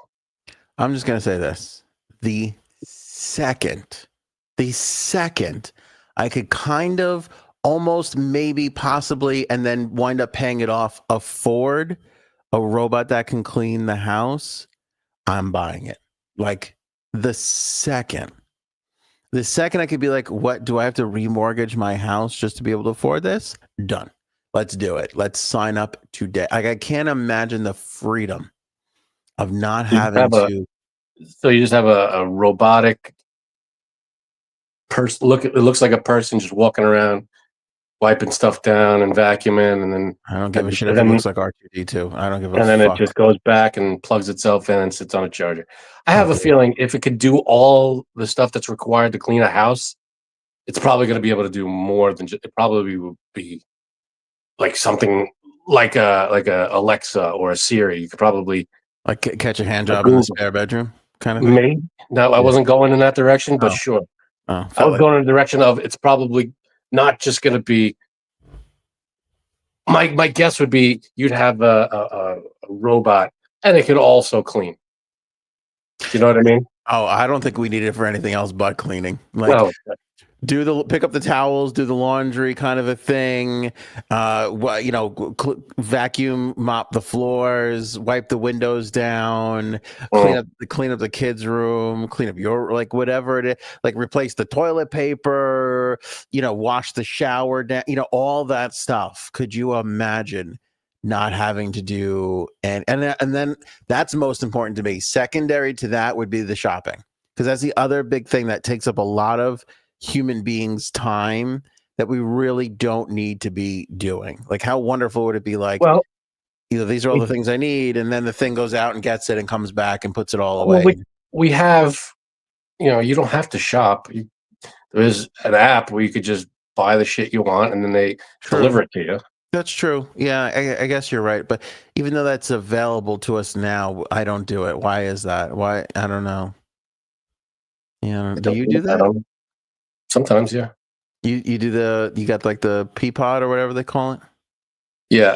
I'm just going to say this. The second I could kind of almost maybe possibly and then wind up paying it off, afford a robot that can clean the house, I'm buying it. Like the second I could be like, what, do I have to remortgage my house just to be able to afford this? Done. Let's do it. Let's sign up today. Like, I can't imagine the freedom of not having to. So you just have a robotic person. It looks like a person just walking around, wiping stuff down and vacuuming, and then I don't give a shit if it looks like R2D2. I don't give a fuck. And then it just goes back and plugs itself in and sits on a charger. I have a feeling if it could do all the stuff that's required to clean a house, it's probably going to be able to do more than it probably would be like something like a Alexa or a Siri. You could probably like catch a hand job in the spare bedroom kind of thing. Maybe. No, I wasn't going in that direction, but sure. I was going in the direction of it's probably not just going to be. My guess would be you'd have a robot and it could also clean. Do you know what I mean? Oh, I don't think we need it for anything else but cleaning. Like, pick up the towels, do the laundry, kind of a thing. Vacuum, mop the floors, wipe the windows down, clean up the kids' room, clean up your whatever it is. Like replace the toilet paper, wash the shower down, all that stuff. Could you imagine not having to do and then that's most important to me. Secondary to that would be the shopping, because that's the other big thing that takes up a lot of human beings' time that we really don't need to be doing. Like, how wonderful would it be? Like, well, these are all the things I need, and then the thing goes out and gets it and comes back and puts it all away. We have, you don't have to shop. There's an app where you could just buy the shit you want, and then they deliver it to you. That's true. Yeah, I guess you're right. But even though that's available to us now, I don't do it. Why is that? Why? I don't know. Yeah, do you do that? Sometimes, yeah. You got like the Peapod or whatever they call it? Yeah,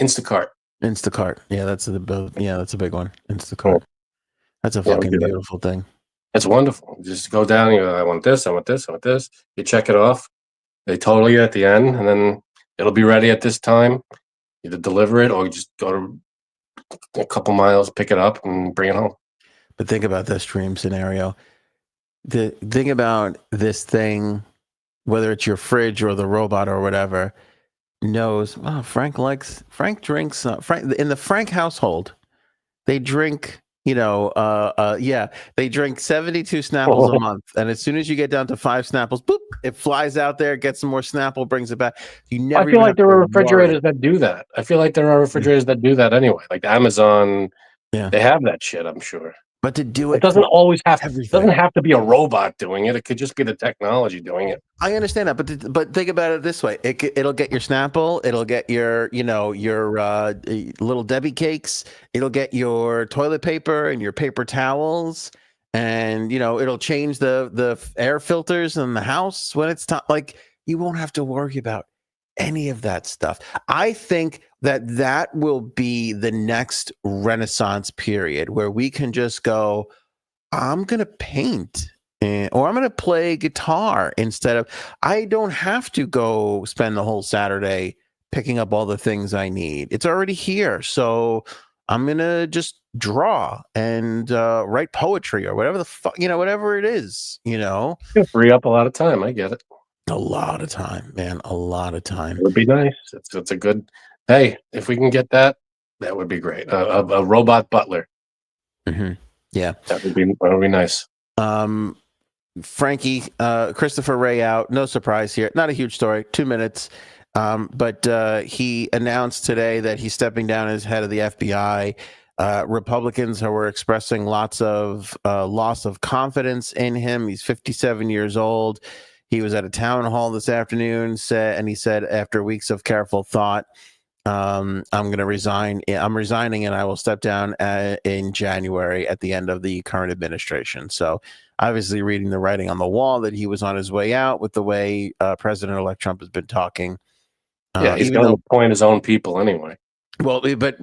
Instacart. Yeah, that's a big one. Instacart. That's a fucking beautiful thing. It's wonderful. Just go down, I want this, I want this, I want this. You check it off. They total you at the end, and then it'll be ready at this time. Either deliver it or you just go to a couple miles, pick it up, and bring it home. But think about this dream scenario. The thing about this thing, whether it's your fridge or the robot or whatever, knows, oh, Frank drinks, in the Frank household, they drink, they drink 72 Snapples a month. And as soon as you get down to 5 Snapples, boop, it flies out there, gets some more Snapple, brings it back. I feel like there are refrigerators that do that. I feel like there are refrigerators that do that anyway. Like Amazon, they have that shit, I'm sure. But to do it it doesn't always have everything. Doesn't have to be a robot doing it. It could just be the technology doing it. I understand that, but think about it this way: it'll get your Snapple, it'll get your little Debbie cakes, it'll get your toilet paper and your paper towels, and it'll change the air filters in the house when it's time. Like, you won't have to worry about any of that stuff. I think that will be the next Renaissance period where we can just go, I'm gonna paint. Or I'm going to play guitar instead of, I don't have to go spend the whole Saturday picking up all the things I need. It's already here. So I'm going to just draw and write poetry or whatever the fuck, whatever it is, It'll free up a lot of time. I get it. A lot of time, man. A lot of time. It would be nice. It's a good, hey, if we can get that, that would be great. A robot butler. Mm-hmm. Yeah. That would be nice. Frankie, Christopher Wray out. No surprise here. Not a huge story. 2 minutes. But he announced today that he's stepping down as head of the FBI. Republicans were expressing lots of loss of confidence in him. He's 57 years old. He was at a town hall this afternoon, and he said, after weeks of careful thought, I'm going to resign. I'm resigning, and I will step down in January at the end of the current administration. So, obviously, reading the writing on the wall that he was on his way out with the way President-elect Trump has been talking. Yeah, he's going to appoint his own people anyway. Well, but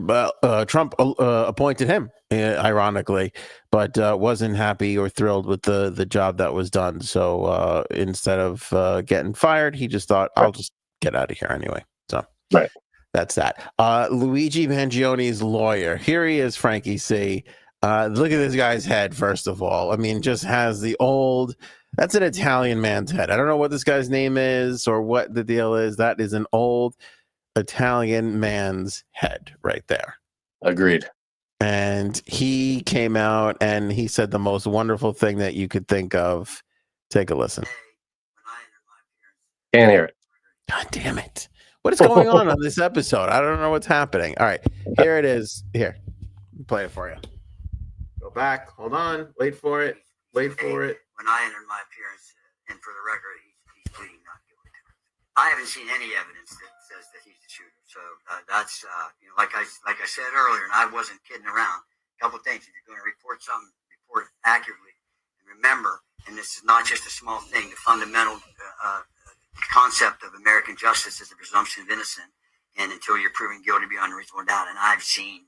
Trump appointed him, ironically, but wasn't happy or thrilled with the job that was done. So instead of getting fired, he just thought, I'll just get out of here anyway. So that's that. Luigi Mangioni's lawyer. Here he is, Frankie C. Look at this guy's head, first of all. I mean, just has the old... That's an Italian man's head. I don't know what this guy's name is or what the deal is. That is an old Italian man's head right there. Agreed. And he came out and he said the most wonderful thing that you could think of. Take a listen. Can't hear it. God damn it. What is going on this episode? I don't know what's happening. All right, here it is. Here, play it for you. Go back. Hold on. Wait for it. Wait for it. When I entered my appearance, and for the record, he's pleading not guilty. I haven't seen any evidence that says that he's the shooter. So that's like I said earlier, and I wasn't kidding around. A couple of things: if you're going to report something, report it accurately. And remember, and this is not just a small thing. The fundamental concept of American justice is the presumption of innocence, and until you're proven guilty beyond a reasonable doubt. And I've seen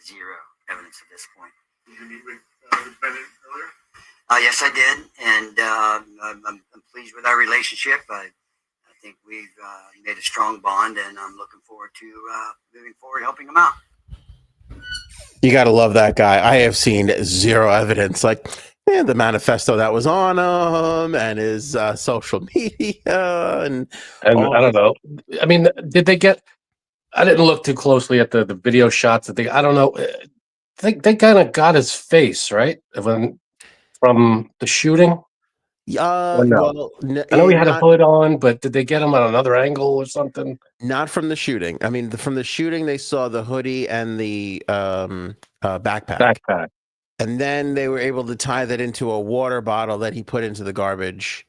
zero evidence at this point. Did you meet with the defendant earlier? Yes, I did, and I'm pleased with our relationship. I think we've made a strong bond, and I'm looking forward to moving forward, helping him out. You got to love that guy. I have seen zero evidence, like the manifesto that was on him and his social media. And I don't know. I mean, did they get... I didn't look too closely at the video shots. I don't know. They kind of got his face, right? From the shooting? No? Well, I know he had a hood on, but did they get him on another angle or something? Not from the shooting. I mean, from the shooting, they saw the hoodie and the backpack. And then they were able to tie that into a water bottle that he put into the garbage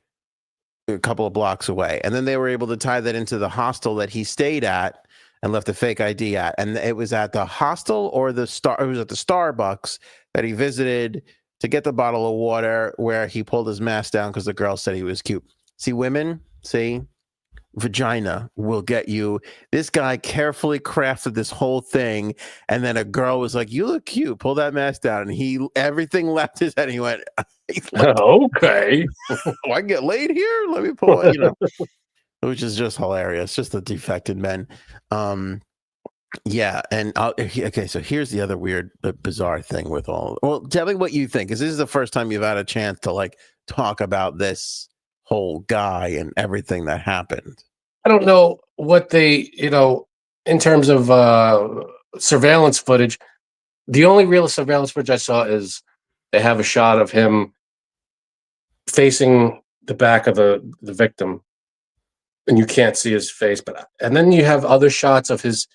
a couple of blocks away. And then they were able to tie that into the hostel that he stayed at and left a fake ID at. And it was at the hostel or it was at the Starbucks that he visited to get the bottle of water, where he pulled his mask down because the girl said he was cute. See, women, vagina will get you. This guy carefully crafted this whole thing, and then a girl was like, "You look cute. Pull that mask down." And everything left his head. And he went, "Okay, I can get laid here. Let me pull it." Which is just hilarious. Just the defected men. Yeah, and okay, so here's the other weird, bizarre thing with all. Well, tell me what you think, because this is the first time you've had a chance to talk about this whole guy and everything that happened. I don't know what they, in terms of surveillance footage. The only real surveillance footage I saw is they have a shot of him facing the back of the victim, and you can't see his face. And then you have other shots of his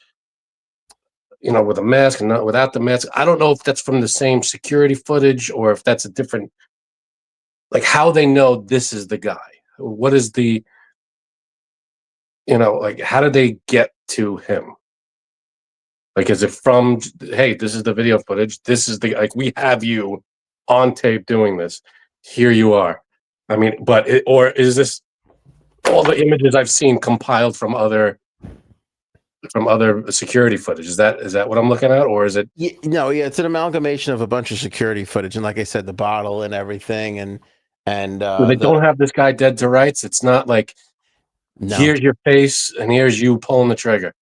with a mask and not without the mask. I don't know if that's from the same security footage or if that's a different, like how they know this is the guy. What is the, like how did they get to him? Like, is it from, hey, this is the video footage. This is like, we have you on tape doing this. Here you are. I mean, or is this all the images I've seen compiled from other security footage? Is that what I'm looking at, or is it? Yeah, it's an amalgamation of a bunch of security footage, and like I said, the bottle and everything, and they don't have this guy dead to rights. It's not like here's your face and here's you pulling the trigger.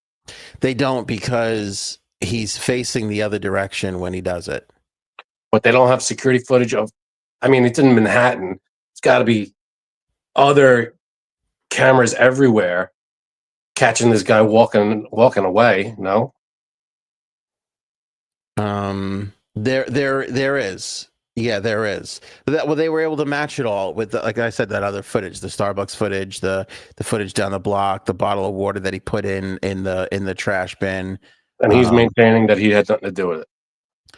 They don't, because he's facing the other direction when he does it. But they don't have security footage of. I mean, it's in Manhattan. It's got to be other cameras everywhere catching this guy walking away. No. There is. Yeah, there is. Well, they were able to match it all with, like I said, that other footage, the Starbucks footage, the footage down the block, the bottle of water that he put in the trash bin. And he's maintaining that he had nothing to do with it.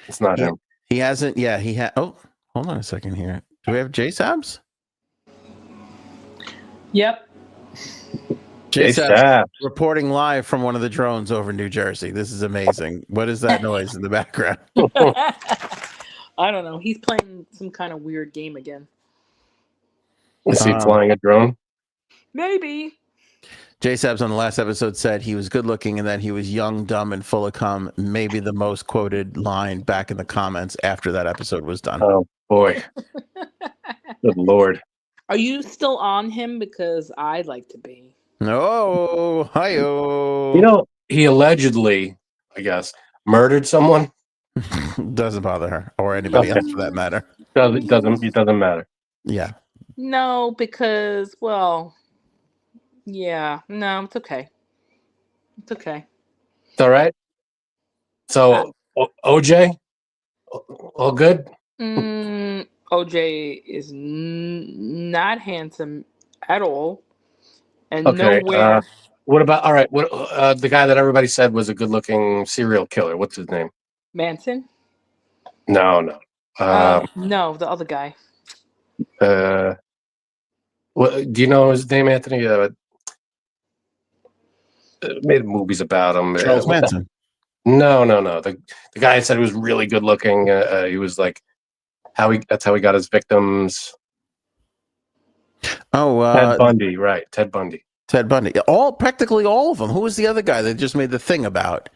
It's not him. He hasn't. Yeah, he had. Oh, hold on a second here. Do we have J-Sabs? Yep. J-Sabs reporting live from one of the drones over New Jersey. This is amazing. What is that noise in the background? I don't know. He's playing some kind of weird game again. Is he flying a drone? Maybe. J-Sabs on the last episode said he was good looking and that he was young, dumb, and full of cum. Maybe the most quoted line back in the comments after that episode was done. Oh, boy. Good Lord. Are you still on him? Because I'd like to be. No. Hi-yo. He allegedly, I guess, murdered someone. Doesn't bother her or anybody else for that matter. It doesn't matter. Yeah. No, because, well, yeah. No, it's okay. It's okay. It's all right. So, OJ, all good? OJ is not handsome at all. And okay. nowhere. What about, all right, what the guy that everybody said was a good-looking serial killer? What's his name? Manson? No. No, the other guy. What do you know his name, Anthony? Made movies about him. Charles Manson. No. The guy said he was really good looking. He was like that's how he got his victims. Ted Bundy, right? Ted Bundy. Practically all of them. Who was the other guy that just made the thing about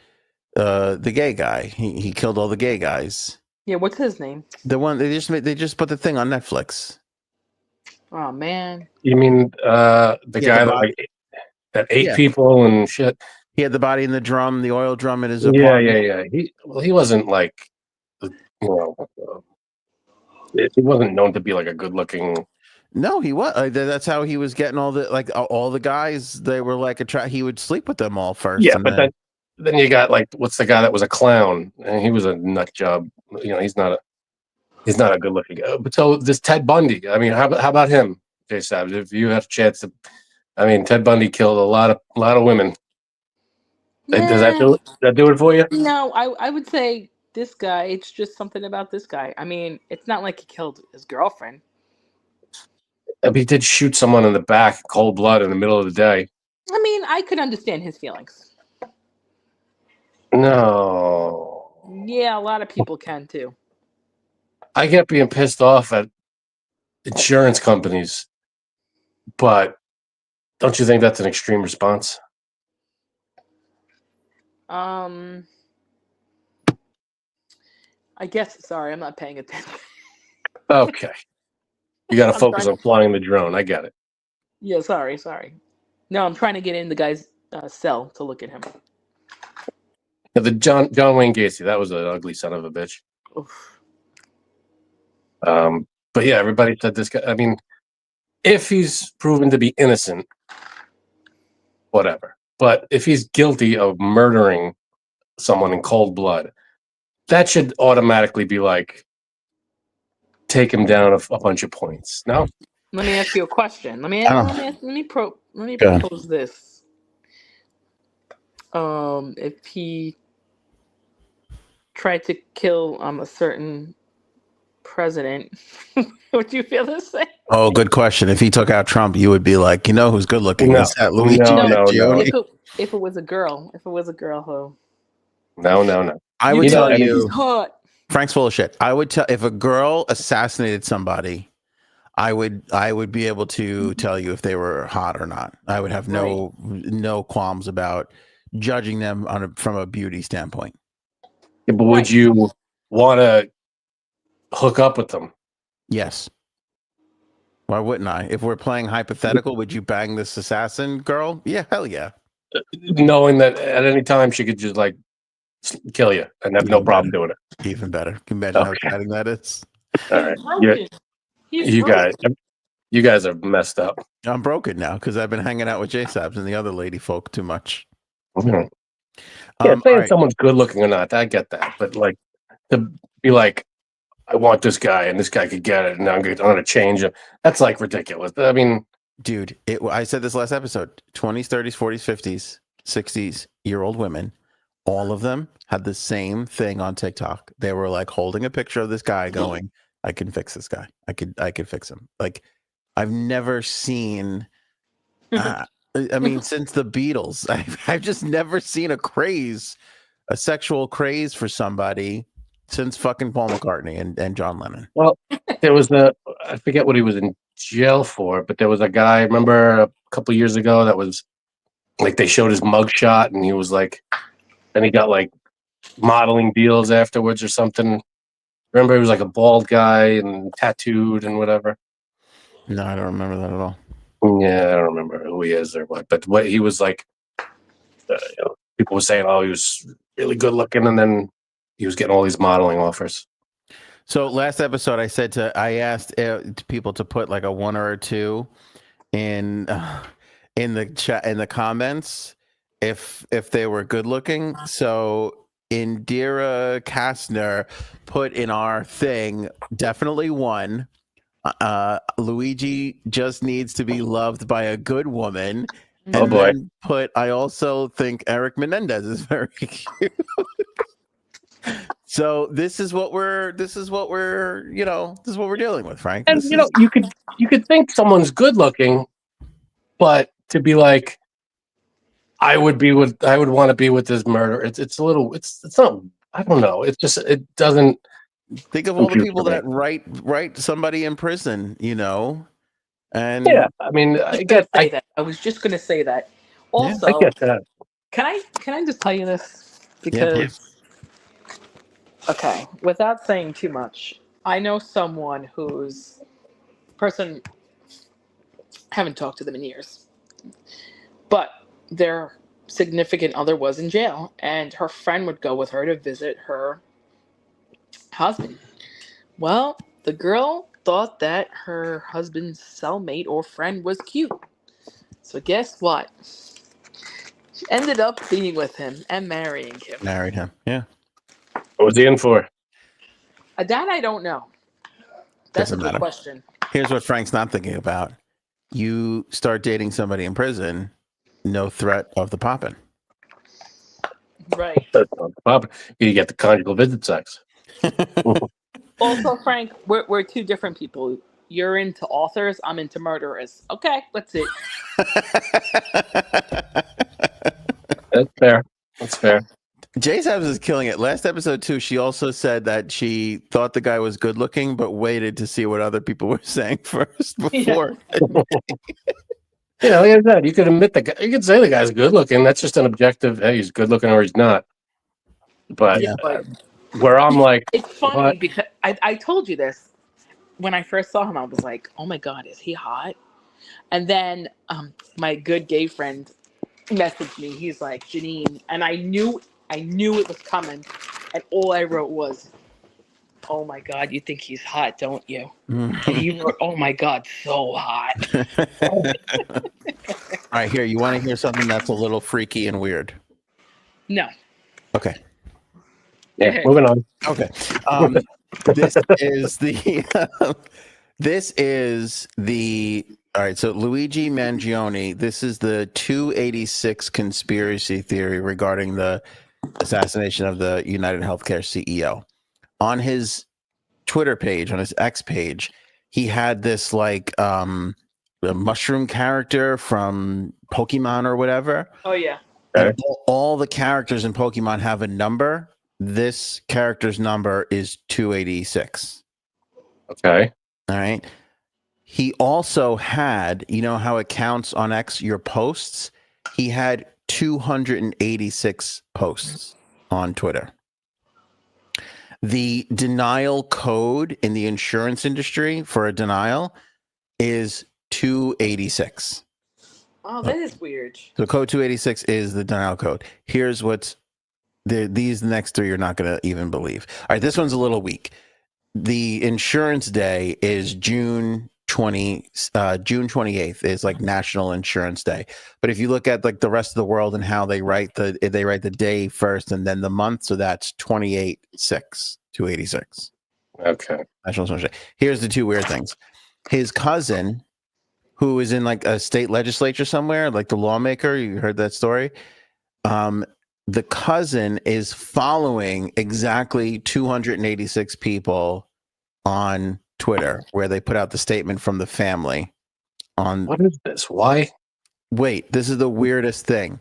the gay guy? He killed all the gay guys. Yeah, what's his name? The one they just put the thing on Netflix. Oh man. You mean the guy that ate people and shit? He had the body in the drum, the oil drum in his apartment. Yeah. He wasn't like, he wasn't known to be like a good looking. No, he was. That's how he was getting all the guys. They were like he would sleep with them all first. Yeah, but then you got like, what's the guy that was a clown? And he was a nut job. He's not a good looking guy. But so this Ted Bundy, I mean, how about him, J-Sabs? If you had a chance to, I mean, Ted Bundy killed a lot of women. Does that do it for you? No, I would say this guy. It's just something about this guy. I mean, it's not like he killed his girlfriend. He did shoot someone in the back, cold blood, in the middle of the day. I mean, I could understand his feelings. No. Yeah, a lot of people can too. I get being pissed off at insurance companies, but don't you think that's an extreme response? I guess. Sorry, I'm not paying attention. Okay. You got to focus on flying the drone. I get it. Yeah, sorry. No, I'm trying to get in the guy's cell to look at him. The John Wayne Gacy, that was an ugly son of a bitch. Oof. But yeah, everybody said this guy. I mean, if he's proven to be innocent, whatever. But if he's guilty of murdering someone in cold blood, that should automatically be like, take him down a bunch of points. No? Let me ask you a question. Let me propose this. If he tried to kill a certain president, would you feel the same? Oh, good question. If he took out Trump, you would be like, who's good looking? No, Is that Luigi? no. If it was a girl, who? No. I would tell you, he's hot. Frank's full of shit. I would tell if a girl assassinated somebody, I would be able to tell you if they were hot or not. I would have no qualms about judging them from a beauty standpoint. Yeah, but would you want to hook up with them? Yes. Why wouldn't I? If we're playing hypothetical, would you bang this assassin girl? Yeah, hell yeah. Knowing that at any time she could just like kill you and have no problem doing it. Even better. Can you imagine how exciting that is? All right. You guys are messed up. I'm broken now because I've been hanging out with J-Sabs and the other lady folk too much. Mm-hmm. Saying someone's good looking or not, I get that. But like to be like, I want this guy and this guy could get it and I'm going to change him. That's like ridiculous. I mean, dude, I said this last episode, 20s, 30s, 40s, 50s, 60s year old women, all of them had the same thing on TikTok. They were like holding a picture of this guy going, I can fix this guy. I could fix him. Like I've never seen, since the Beatles, I've just never seen a sexual craze for somebody since fucking Paul McCartney and John Lennon. Well, there was I forget what he was in jail for, but there was a guy, remember a couple of years ago that was like, they showed his mugshot and he was like, and he got like modeling deals afterwards or something. Remember, he was like a bald guy and tattooed and whatever. No, I don't remember that at all. Yeah, I don't remember who he is or what, but what he was like, people were saying, oh, he was really good looking, and then he was getting all these modeling offers. So last episode, I asked people to put like a 1 or a 2 in the chat, in the comments, if they were good looking. So Indira Kastner put in our thing, definitely 1. Luigi just needs to be loved by a good woman. And then I also think Eric Menendez is very cute. So this is what we're dealing with, Frank. And you could think someone's good looking, but to be like, I would want to be with this murderer. It's not, I don't know. It doesn't. Think of all the people that write somebody in prison, and yeah, I mean, I was just going to say that. Also, I get that. Can I just tell you this? Because okay, without saying too much, I know someone whose person, haven't talked to them in years, but their significant other was in jail, and her friend would go with her to visit her husband. Well, the girl thought that her husband's cellmate or friend was cute. So guess what? She ended up being with him and marrying him. Married him, yeah. What was he in for? That I don't know. That's a good question. Here's what Frank's not thinking about. You start dating somebody in prison, no threat of the popping. Right. You get the conjugal visit sex. Also, Frank, we're 2 different people. You're into authors. I'm into murderers. Okay, let's see. That's fair. J-Sabs is killing it. Last episode too, she also said that she thought the guy was good looking, but waited to see what other people were saying first before. Yeah, like I said, you could admit you could say the guy's good looking. That's just an objective. Hey, he's good looking or he's not. But where I'm like, it's funny because I told you this when I first saw him. I was like, oh my god, is he hot? And then my good gay friend messaged me. He's like, Janine, and I knew it was coming, and all I wrote was, oh my god, you think he's hot, don't you? And you wrote, oh my god, so hot. All right, here, you want to hear something that's a little freaky and weird? No. Okay. Yeah, moving on. Okay. This is the all right, so Luigi Mangione, this is the 286 conspiracy theory regarding the assassination of the United Healthcare CEO. On his Twitter page, on his X page, he had this like a mushroom character from Pokemon or whatever. Oh yeah. And all the characters in Pokemon have a number. This character's number is 286. Okay. All right. He also had, you know how it counts on X your posts? He had 286 posts on Twitter. The denial code in the insurance industry for a denial is 286. Oh, that is weird. So code 286 is the denial code. Here's what's these next three you're not going to even believe. All right, this one's a little weak. The insurance day is June 28th is like National Insurance Day. But if you look at like the rest of the world and how they write the day first and then the month, so that's 286. Okay. National Insurance Day. Here's the two weird things. His cousin, who is in like a state legislature somewhere, like the lawmaker, you heard that story? The cousin is following exactly 286 people on Twitter where they put out the statement from the family on. What is this? Why? Wait, this is the weirdest thing.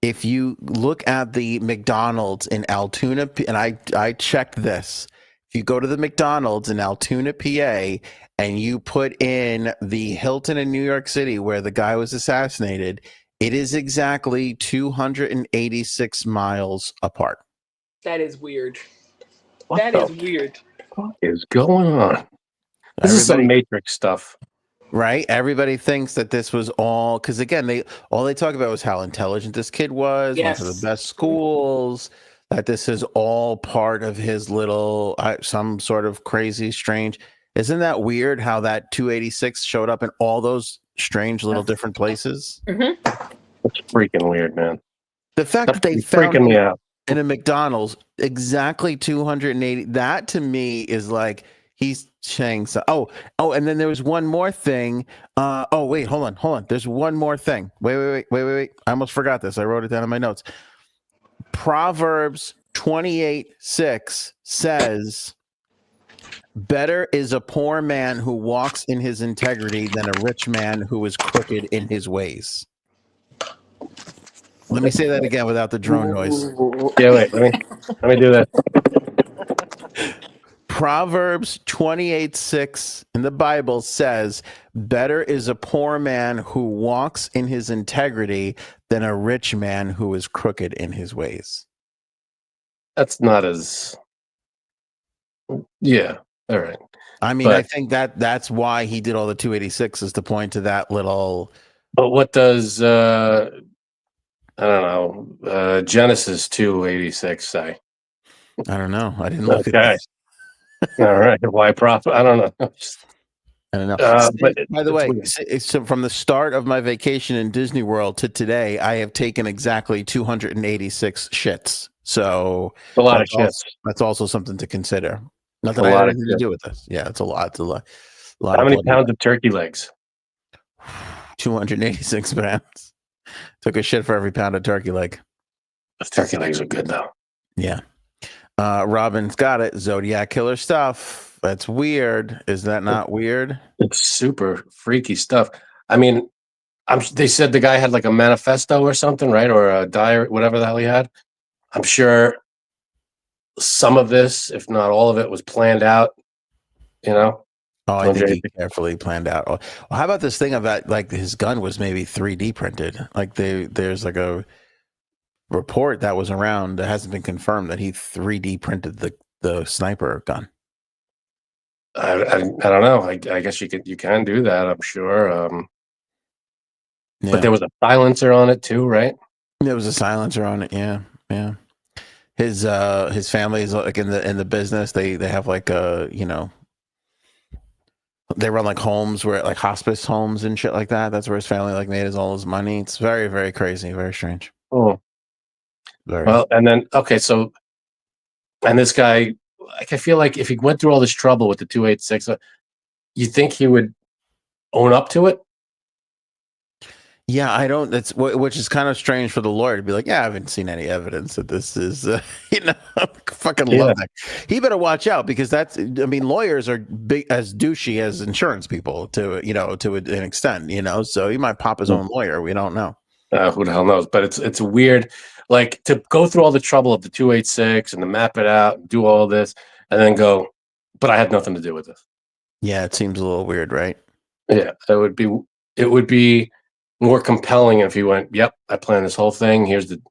If you look at the McDonald's in Altoona, and I checked this. If you go to the McDonald's in Altoona, PA, and you put in the Hilton in New York City where the guy was assassinated, it is exactly 286 miles apart. That is weird. What That is weird. What is going on? This is some Matrix stuff. Right? Everybody thinks that this was all, because again, all they talk about was how intelligent this kid was, went to the best schools, that this is all part of his little, some sort of crazy, strange. Isn't that weird how that 286 showed up in all those strange little different places? Mm-hmm. That's freaking weird, man. The fact that they found freaking me out in a McDonald's exactly 280, that to me is like he's saying so. Oh, and then there was one more thing. Wait, hold on. There's one more thing. Wait. I almost forgot this. I wrote it down in my notes. Proverbs 28:6 says, "Better is a poor man who walks in his integrity than a rich man who is crooked in his ways." Let me say that again without the drone noise. Yeah, wait. Let me do that. Proverbs 28:6 in the Bible says, "Better is a poor man who walks in his integrity than a rich man who is crooked in his ways." That's not as. Yeah. All right. I mean, I think that's why he did all the 286 is to point to that little. But what does I don't know Genesis 2:86 say? I don't know. I didn't look at that. All right. Why profit? I don't know. I don't know. But by the way, so from the start of my vacation in Disney World to today, I have taken exactly 286 shits. So a lot of shits. That's also something to consider. Not that I have anything to do with this. Yeah, it's a lot. It's a lot. How many pounds of turkey legs? 286 pounds. Took a shit for every pound of turkey leg. Those turkey legs are good though. Yeah. Robin's got it. Zodiac killer stuff. That's weird. Is that not weird? It's super freaky stuff. I mean, they said the guy had like a manifesto or something, right? Or a diary, whatever the hell he had. I'm sure some of this, if not all of it, was planned out. You know? Oh, I think he carefully planned out. Well, how about this thing about like his gun was maybe 3D printed? Like there's like a report that was around that hasn't been confirmed that he 3D printed the sniper gun. I don't know. I guess you can do that. I'm sure. But there was a silencer on it too, right? There was a silencer on it. Yeah. His family is like in the business. They have like they run like homes where like hospice homes and shit like that. That's where his family like made all his money. It's very, very crazy, very strange. Oh, well, and then so this guy, like, I feel like if he went through all this trouble with the 286, you think he would own up to it? Yeah, I don't. That's which is kind of strange for the lawyer to be like, yeah, I haven't seen any evidence that this is, fucking love that. He better watch out because that's. I mean, lawyers are big as douchey as insurance people to an extent, So he might pop his own lawyer. We don't know. Who the hell knows? But it's weird, like to go through all the trouble of the 286 and to map it out, and do all this, and then go, but I had nothing to do with this. Yeah, it seems a little weird, right? Yeah, it would be more compelling if he went, yep, I planned this whole thing. Here's the,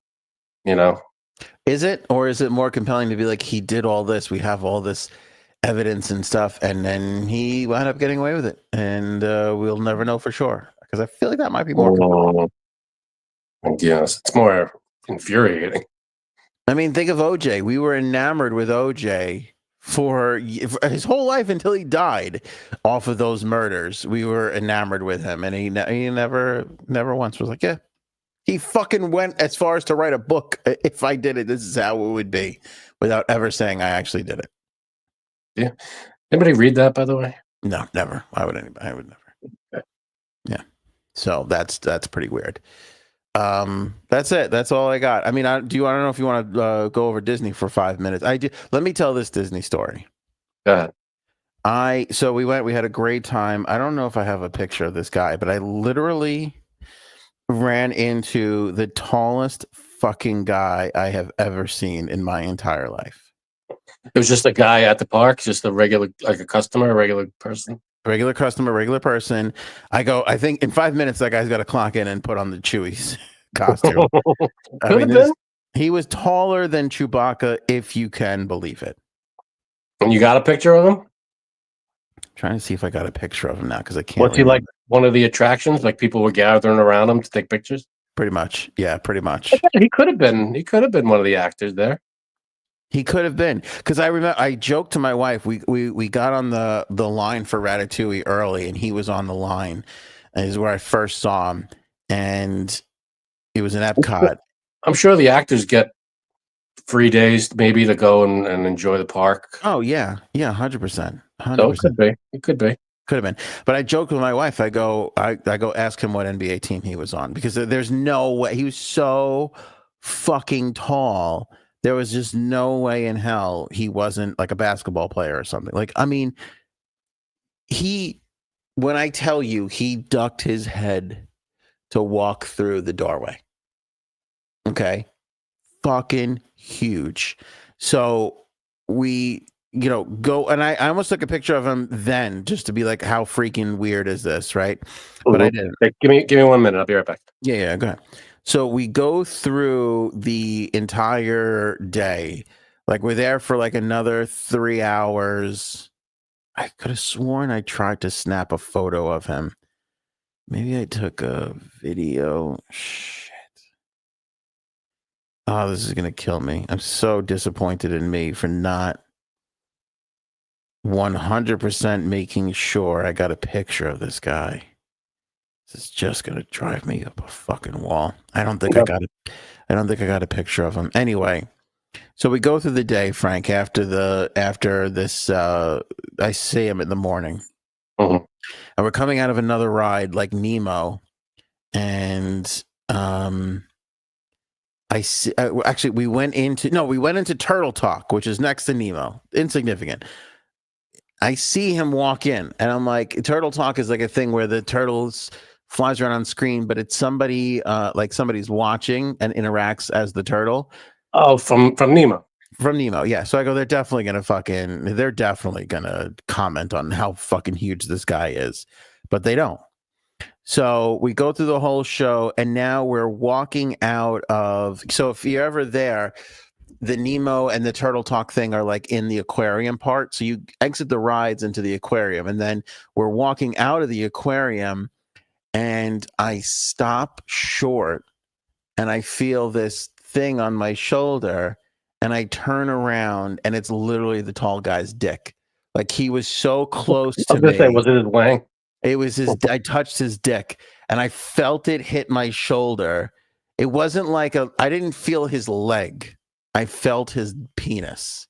Is it, or is it more compelling to be like, he did all this, we have all this evidence and stuff, and then he wound up getting away with it, and we'll never know for sure? Because I feel like that might be more compelling. Yes, it's more infuriating. I mean, think of OJ. We were enamored with OJ for his whole life until he died off of those murders. We were enamored with him, and he never once was like, yeah. He fucking went as far as to write a book. If I did it, this is how it would be, without ever saying I actually did it. Yeah. Anybody read that, by the way? No, never. Why would anybody? I would never. Okay. Yeah. So that's pretty weird. That's it. That's all I got. I mean, I don't know if you want to go over Disney for 5 minutes. I do. Let me tell this Disney story. Go ahead. So we had a great time. I don't know if I have a picture of this guy, but I literally ran into the tallest fucking guy I have ever seen in my entire life. It was just a guy at the park, just a regular, like a customer, a regular person. Regular customer, regular person. I think in 5 minutes, that guy's got to clock in and put on the Chewie's costume. He was taller than Chewbacca, if you can believe it. And you got a picture of him? I'm trying to see if I got a picture of him now, because I can't. What's he like? One of the attractions? Like people were gathering around him to take pictures? Pretty much. Yeah, pretty much. He could have been one of the actors there. He could have been, because I remember I joked to my wife. We got on the line for Ratatouille early, and he was on the line. And this is where I first saw him, and it was in Epcot. I'm sure the actors get free days maybe to go and enjoy the park. Oh yeah, 100%. So it could be. It could be. Could have been. But I joked with my wife. I go ask him what NBA team he was on, because there's no way. He was so fucking tall. There was just no way in hell he wasn't like a basketball player or something. Like, I mean, when I tell you, he ducked his head to walk through the doorway. Okay. Fucking huge. So we, go, and I almost took a picture of him then, just to be like, how freaking weird is this, right? But I didn't. Hey, give me 1 minute. I'll be right back. Yeah, go ahead. So we go through the entire day. Like, we're there for like another 3 hours. I could have sworn I tried to snap a photo of him. Maybe I took a video. Shit. Oh, this is going to kill me. I'm so disappointed in me for not 100% making sure I got a picture of this guy. This is just going to drive me up a fucking wall. I don't think I got a picture of him. Anyway, so we go through the day, Frank, after this, I see him in the morning. Mm-hmm. And we're coming out of another ride like Nemo. And I see, actually, we went into Turtle Talk, which is next to Nemo. Insignificant. I see him walk in, and I'm like, Turtle Talk is like a thing where the turtles flies around on screen, but it's somebody, like somebody's watching and interacts as the turtle. Oh, from Nemo. From Nemo, yeah. So I go, they're definitely gonna comment on how fucking huge this guy is, but they don't. So we go through the whole show, and now we're walking out of. So if you're ever there, the Nemo and the Turtle Talk thing are like in the aquarium part. So you exit the rides into the aquarium, and then we're walking out of the aquarium, and I stop short, and I feel this thing on my shoulder, and I turn around, and it's literally the tall guy's dick. Like, he was so close to me. Was it his wang? It was his. I touched his dick, and I felt it hit my shoulder. It wasn't like I didn't feel his leg. I felt his penis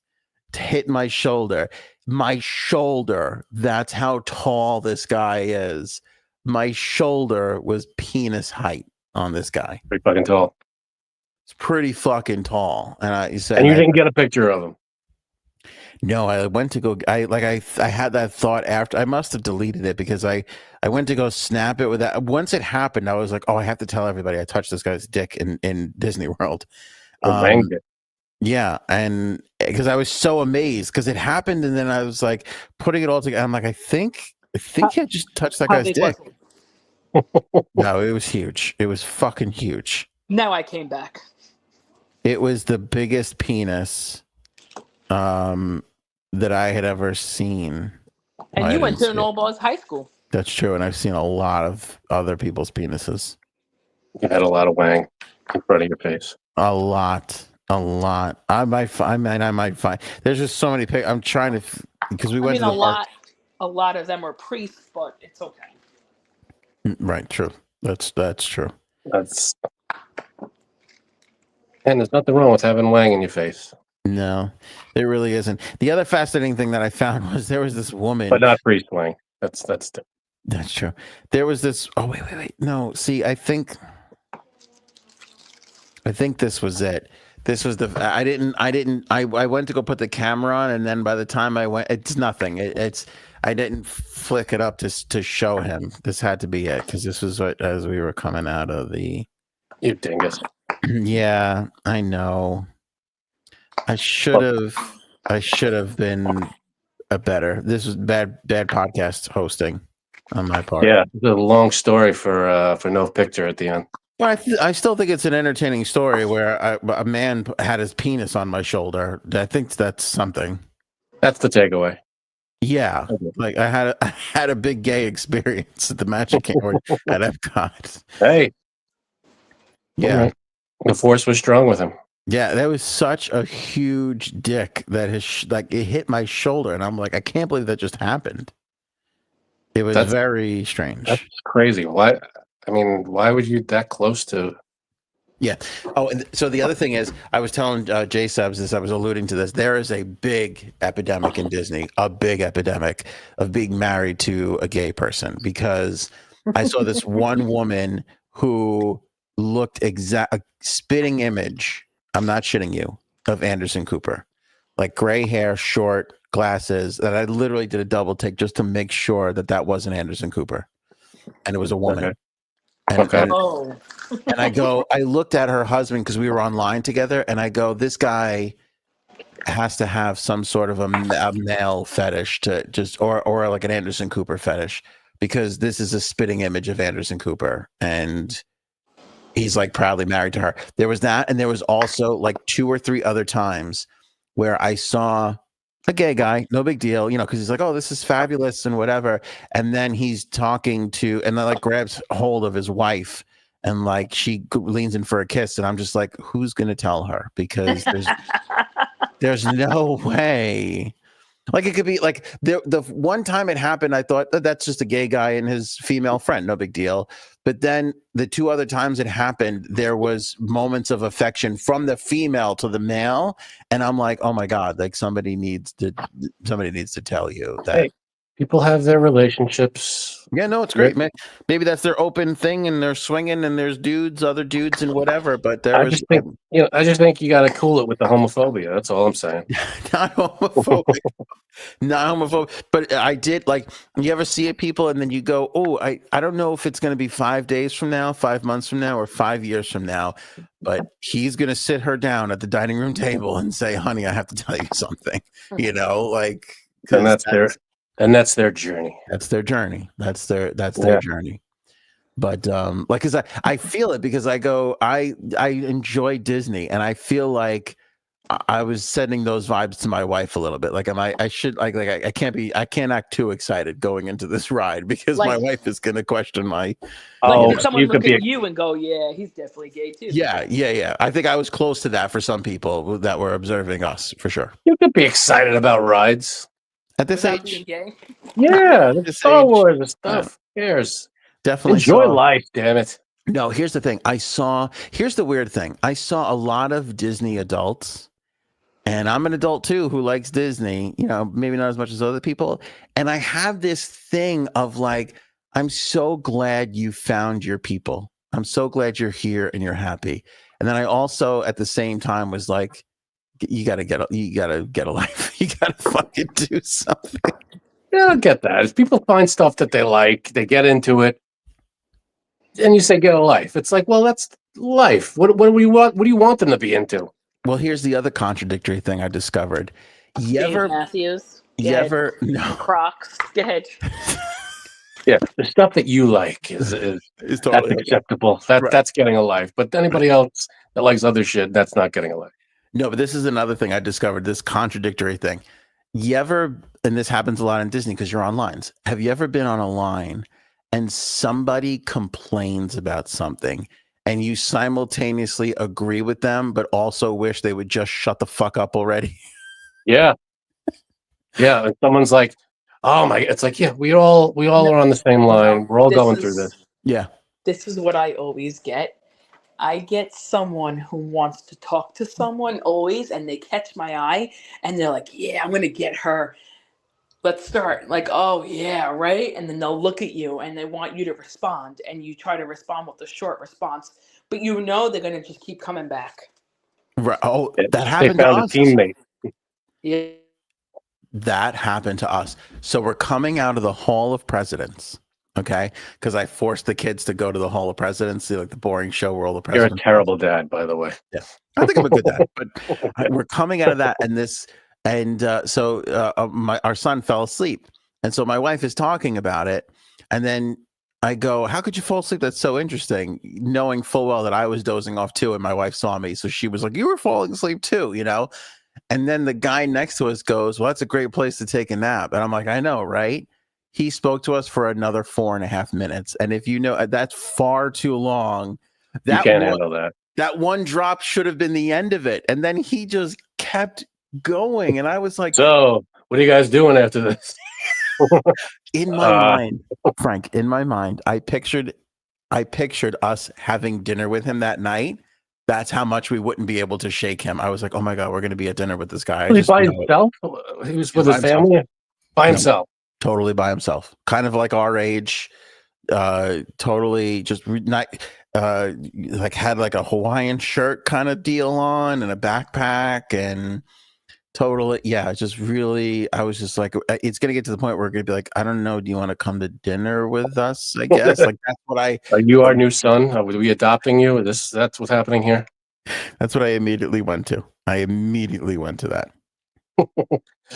hit my shoulder. My shoulder. That's how tall this guy is. my shoulder was penis height on this guy. Pretty fucking tall. It's pretty fucking tall. And I said, and you didn't get a picture of him. No, I went to go. I had that thought after. I must have deleted it because I went to go snap it with that. Once it happened, I was like, oh, I have to tell everybody I touched this guy's dick in Disney World. Banged it. Yeah, and because I was so amazed because it happened, and then I was like putting it all together. I'm like, I think I just touched that guy's dick. No, it was huge. It was fucking huge. Now I came back. It was the biggest penis that I had ever seen. And you went to an all-boys high school. That's true, and I've seen a lot of other people's penises. You had a lot of wang in front of your face. A lot. I might find. There's just so many pictures. I'm trying to because we went to the park. A lot of them were priests, but it's okay. Right. True. That's true. And there's nothing wrong with having wang in your face. No, there really isn't. The other fascinating thing that I found was there was this woman, but not priest wang. That's true. There was this. Oh wait. No, see, I think this was it. This was the. I went to go put the camera on, and then by the time I went, it's nothing. I didn't flick it up to show him. This had to be it because this was what as we were coming out of the. You dingus. Yeah, I know. I should have been a better. This was bad podcast hosting on my part. Yeah, it's a long story for no picture at the end. Well, I still think it's an entertaining story where a man had his penis on my shoulder. I think that's something. That's the takeaway. Yeah, like I had a big gay experience at the Magic Kingdom at Epcot. Hey, yeah, right. The force was strong with him. Yeah, that was such a huge dick that it hit my shoulder, and I'm like, I can't believe that just happened. It was very strange. That's crazy. Why? I mean, why would you that close to? Yeah. Oh, and so the other thing is, I was telling Jay Subs this. I was alluding to this. There is a big epidemic in Disney, a big epidemic of being married to a gay person because I saw this one woman who looked a spitting image. I'm not shitting you, of Anderson Cooper. Like gray hair, short, glasses, that I literally did a double take just to make sure that wasn't Anderson Cooper. And it was a woman. Okay. And I looked at her husband because we were online together, and I go, this guy has to have some sort of a male fetish to just, or like an Anderson Cooper fetish, because this is a spitting image of Anderson Cooper. And he's like proudly married to her. There was that. And there was also like 2 or 3 other times where I saw a gay guy, no big deal, because he's like, oh, this is fabulous and whatever. And then he's talking to, and then like grabs hold of his wife and like she leans in for a kiss. And I'm just like, who's going to tell her? Because there's no way. Like it could be like the one time it happened, I thought that's just a gay guy and his female friend, no big deal. But then the 2 other times it happened, there was moments of affection from the female to the male, and I'm like, oh my god, like somebody needs to tell you that. Hey, people have their relationships. Yeah, no, it's great, man. Maybe that's their open thing, and they're swinging, and there's other dudes, and whatever. But I just think you got to cool it with the homophobia. That's all I'm saying. Not homophobic. Not homophobic. But I did, like, you ever see it, people, and then you go, oh, I don't know if it's going to be 5 days from now, 5 months from now, or 5 years from now, but he's going to sit her down at the dining room table and say, honey, I have to tell you something, like. And that's their journey. That's their journey. That's their journey. But like, cause I feel it because I enjoy Disney, and I feel like I was sending those vibes to my wife a little bit. Like, I can't act too excited going into this ride because my wife is going to question my. If someone look at you and go, yeah, he's definitely gay too. Yeah. I think I was close to that for some people that were observing us for sure. You could be excited about rides. At this age, yeah, this Star Wars and stuff. Who cares? Definitely enjoy life, damn it. No, here's the thing. Here's the weird thing. I saw a lot of Disney adults, and I'm an adult too who likes Disney, maybe not as much as other people. And I have this thing of like, I'm so glad you found your people. I'm so glad you're here and you're happy. And then I also, at the same time, was like, you gotta get a life. You gotta fucking do something. Yeah, I get that. If people find stuff that they like, they get into it, and you say get a life. It's like, well, that's life. What do you want? What do you want them to be into? Well, here's the other contradictory thing I discovered. Dave Matthews. No Crocs. Go ahead. Yeah, the stuff that you like is totally that's acceptable. That's getting a life. But anybody else that likes other shit, that's not getting a life. No, but this is another thing I discovered, this contradictory thing. You ever, and this happens a lot in Disney because you're on lines. Have you ever been on a line and somebody complains about something and you simultaneously agree with them, but also wish they would just shut the fuck up already? Yeah. Yeah. And someone's like, oh my, it's like, yeah, we all are on the same line. We're all going through this. Yeah. This is what I always get. I get someone who wants to talk to someone always, and they catch my eye, and they're like, yeah, I'm going to get her. Let's start. Like, oh, yeah, right? And then they'll look at you, and they want you to respond, and you try to respond with a short response, but you know they're going to just keep coming back. Right. Oh, that happened to us. They found a teammate. Yeah. That happened to us. So we're coming out of the Hall of Presidents. Okay, because I forced the kids to go to the Hall of Presidents, like the boring show where all the presidents. You're a terrible dad, by the way. Yeah, I think I'm a good dad, but we're coming out of that, and our son fell asleep, and so my wife is talking about it, and then I go, "How could you fall asleep? That's so interesting," knowing full well that I was dozing off too, and my wife saw me, so she was like, "You were falling asleep too," you know. And then the guy next to us goes, "Well, that's a great place to take a nap," and I'm like, "I know, right?" He spoke to us for another 4.5 minutes. And if you know, that's far too long. You can't handle that. That one drop should have been the end of it. And then he just kept going. And I was like, so what are you guys doing after this? In my mind, Frank, in my mind, I pictured us having dinner with him that night. That's how much we wouldn't be able to shake him. I was like, oh my God, we're going to be at dinner with this guy. Was he by himself? He was with his family? By himself. Totally by himself, kind of like our age, totally just not like had like a Hawaiian shirt kind of deal on and a backpack and totally, yeah, just really, I was just like, it's gonna get to the point where we're gonna be like, I don't know, do you want to come to dinner with us? I guess like that's what I. Are you our new son? Are we adopting you? That's what's happening here. That's what I immediately went to. That.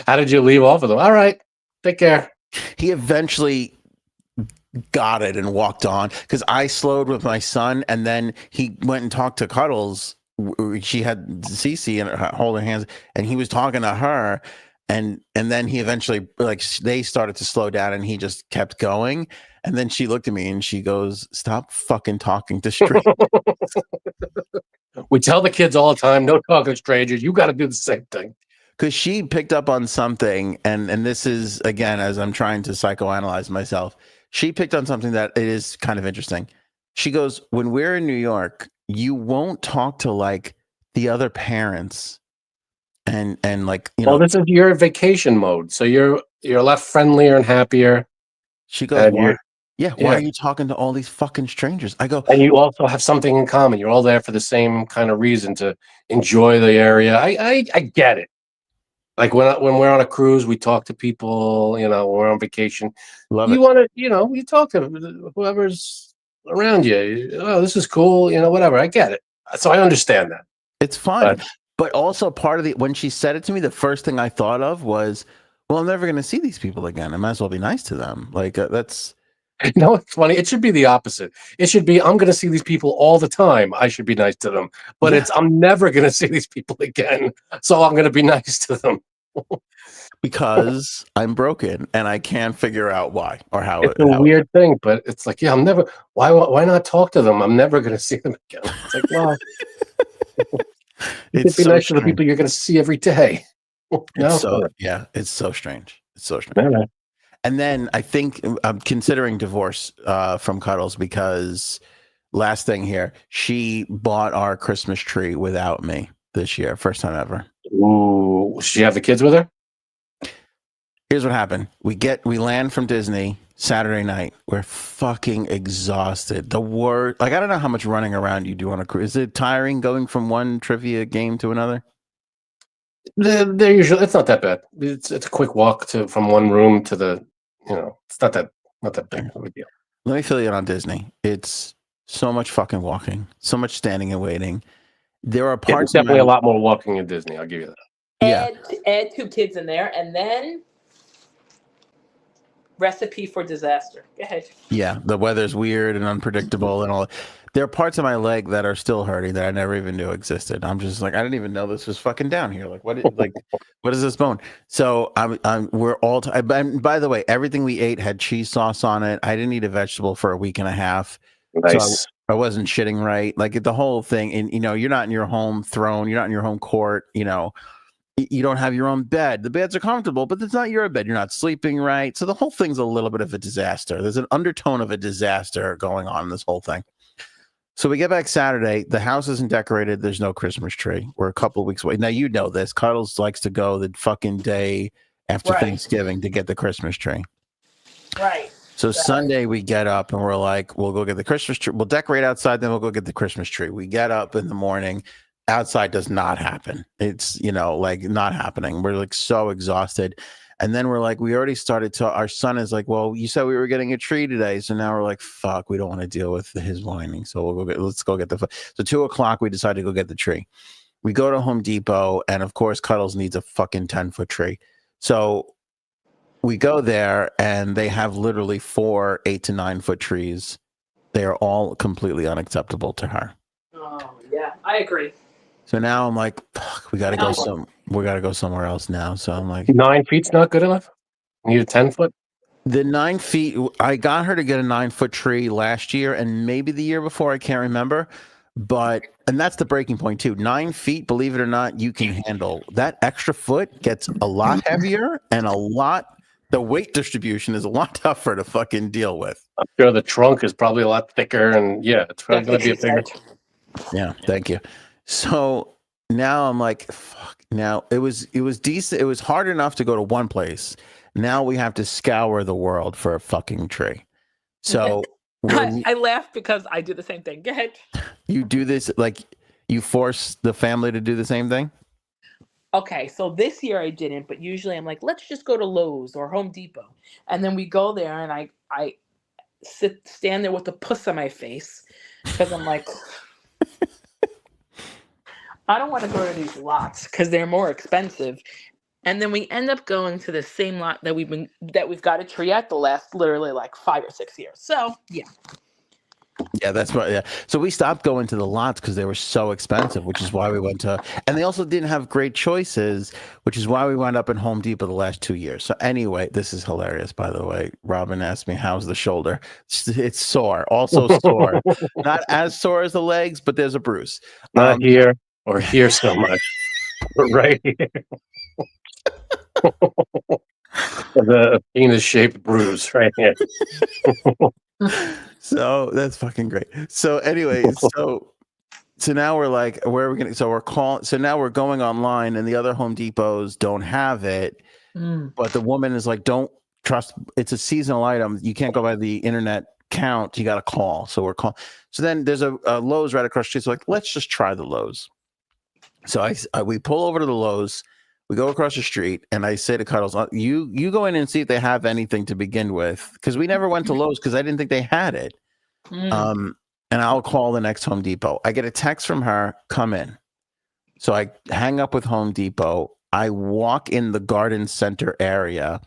How did you leave off of them? All right. Take care. He eventually got it and walked on because I slowed with my son, and then he went and talked to Cuddles. She had Cece and holding hands, and he was talking to her, and then he eventually they started to slow down, and he just kept going. And then she looked at me and she goes, "Stop fucking talking to strangers." We tell the kids all the time, no talking to strangers. You got to do the same thing. Because she picked up on something, and this is, again, as I'm trying to psychoanalyze myself, she picked on something that it is kind of interesting. She goes, when we're in New York, you won't talk to like the other parents and like, you know. Well, this is your vacation mode. So you're a lot friendlier and happier. She goes, why? Yeah, why are you talking to all these fucking strangers? I go, and you also have something in common. You're all there for the same kind of reason, to enjoy the area. I get it. Like when we're on a cruise, we talk to people, you know, when we're on vacation. You want to, you know, you talk to whoever's around you. Oh, this is cool, you know, whatever. I get it. So I understand that. It's fun. But also part of when she said it to me, the first thing I thought of was, well, I'm never going to see these people again. I might as well be nice to them. Like that's. No, it's funny. It should be the opposite. It should be, I'm going to see these people all the time. I should be nice to them. But it's, I'm never going to see these people again. So I'm going to be nice to them. Because I'm broken and I can't figure out why or how. It's a weird thing, but it's like, yeah, I'm never, why not talk to them? I'm never going to see them again. It's like, well, it'd be nice to the people you're going to see every day. It's so strange. It's so strange. Yeah. And then I think I'm considering divorce from Cuddles because last thing here, she bought our Christmas tree without me this year. First time ever. Ooh, does she have the kids with her? Here's what happened. We land from Disney Saturday night, we're fucking exhausted. The word, like, I don't know how much running around you do on a cruise. Is it tiring going from one trivia game to another? They're usually, it's not that bad. It's a quick walk from one room to the, it's not that big of a deal. Let me fill you in on Disney. It's so much fucking walking, so much standing and waiting. There are parts. There's definitely a lot more walking in Disney. I'll give you that. Add 2 kids in there, and then recipe for disaster. Go ahead. Yeah, the weather's weird and unpredictable and all. There are parts of my leg that are still hurting that I never even knew existed. I'm just like, I didn't even know this was fucking down here. Like, what is this bone? So we're all. By the way, everything we ate had cheese sauce on it. I didn't eat a vegetable for a week and a half. Nice. So I wasn't shitting right. Like the whole thing, and you're not in your home throne. You're not in your home court. You don't have your own bed. The beds are comfortable, but it's not your bed. You're not sleeping right. So the whole thing's a little bit of a disaster. There's an undertone of a disaster going on in this whole thing. So we get back Saturday. The house isn't decorated. There's no Christmas tree. We're a couple of weeks away. Now, you know this. Cuddles likes to go the fucking day after Thanksgiving to get the Christmas tree. Right. So Sunday we get up and we're like, we'll go get the Christmas tree. We'll decorate outside, then we'll go get the Christmas tree. We get up in the morning. Outside does not happen. It's, like not happening. We're like so exhausted. And then we're like, we already started to, our son is like, well, you said we were getting a tree today. So now we're like, fuck, we don't want to deal with his whining. So let's go get so 2:00, we decided to go get the tree. We go to Home Depot. And of course, Cuddles needs a fucking 10-foot tree. So we go there and they have literally 4 8 to 9 foot trees. They are all completely unacceptable to her. Oh, yeah, I agree. So now I'm like, fuck, we gotta go somewhere else now. So I'm like, 9 feet's not good enough. You need a 10-foot. The 9 feet. I got her to get a 9-foot tree last year, and maybe the year before. I can't remember, and that's the breaking point too. 9 feet, believe it or not, you can handle. That extra foot gets a lot heavier, and the weight distribution is a lot tougher to fucking deal with. I'm sure the trunk is probably a lot thicker, and it's probably going to be a bigger. Yeah, thank you. So now I'm like, fuck. Now it was decent. It was hard enough to go to one place. Now we have to scour the world for a fucking tree. So I laugh because I do the same thing. Go ahead. You do this, like you force the family to do the same thing? Okay, so this year I didn't, but usually I'm like, let's just go to Lowe's or Home Depot. And then we go there and I stand there with a puss on my face because I'm like, I don't want to go to these lots because they're more expensive. And then we end up going to the same lot that we've got a tree at the last literally like 5 or 6 years. So yeah. Yeah, that's right. Yeah. So we stopped going to the lots because they were so expensive, which is why we went to, and they also didn't have great choices, which is why we wound up in Home Depot the last 2 years. So anyway, this is hilarious, by the way. Robin asked me, how's the shoulder? It's sore, also sore. Not as sore as the legs, but there's a bruise. Not here or here so much, but right here. The penis-shaped bruise right here. So that's fucking great. So anyway, so now we're like, where are we going to, so now we're going online and the other Home Depots don't have it. But the woman is like, don't trust, it's a seasonal item. You can't go by the internet count. You got to call. So we're calling. So then there's a Lowe's right across the street. So like, let's just try the Lowe's. So we pull over to the Lowe's. We go across the street, and I say to Cuddles, you go in and see if they have anything to begin with, because we never went to Lowe's because I didn't think they had it. And I'll call the next Home Depot. I get a text from her, come in. So I hang up with Home Depot. I walk in the garden center area,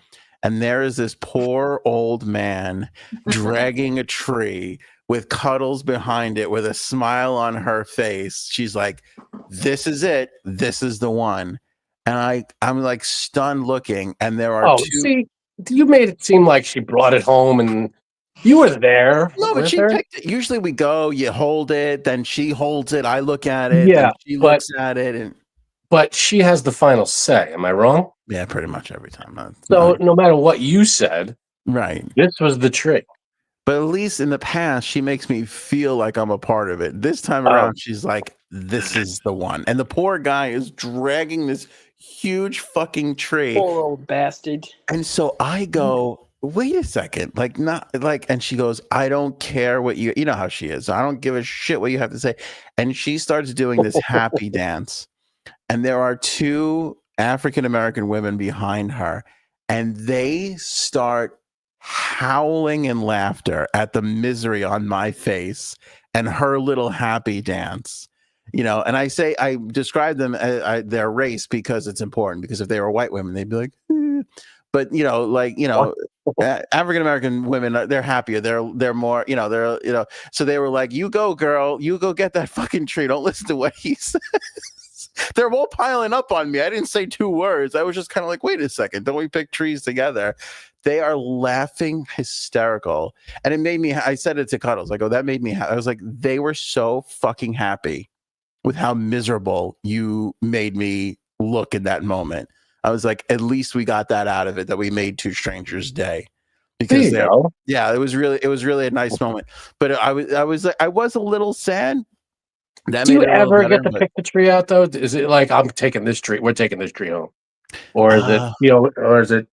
and there is this poor old man dragging a tree with Cuddles behind it with a smile on her face. She's like, this is it. This is the one. And I'm like stunned looking, and there are two. See, you made it seem like she brought it home and you were there. No, but she picked it. Usually we go, you hold it, then she holds it, I look at it, yeah, she looks at it. But she has the final say. Am I wrong? Yeah, pretty much every time. No matter what you said, right, this was the trick. But at least in the past, she makes me feel like I'm a part of it. This time around, she's like, this is the one. And the poor guy is dragging this huge fucking tree. Poor old bastard. And so I go, wait a second, like not like, and she goes, I don't care what you know how she is. I don't give a shit what you have to say. And she starts doing this happy dance. And there are two African-American women behind her, and they start howling in laughter at the misery on my face and her little happy dance. And I describe them as their race because it's important, because if they were white women, they'd be like, but African American women, they're happier. They're more, so they were like, you go, girl, you go get that fucking tree. Don't listen to what he says. They're all piling up on me. I didn't say 2 words. I was just kind of like, wait a second, don't we pick trees together? They are laughing hysterical. And it made me, I said it to Cuddles. I go, that made me, I was like, they were so fucking happy with how miserable you made me look in that moment. I was like, at least we got that out of it, that we made 2 strangers' day. Because it was really a nice moment. But I was a little sad. Do you ever get to pick the tree out though? Is it like, we're taking this tree home, or is it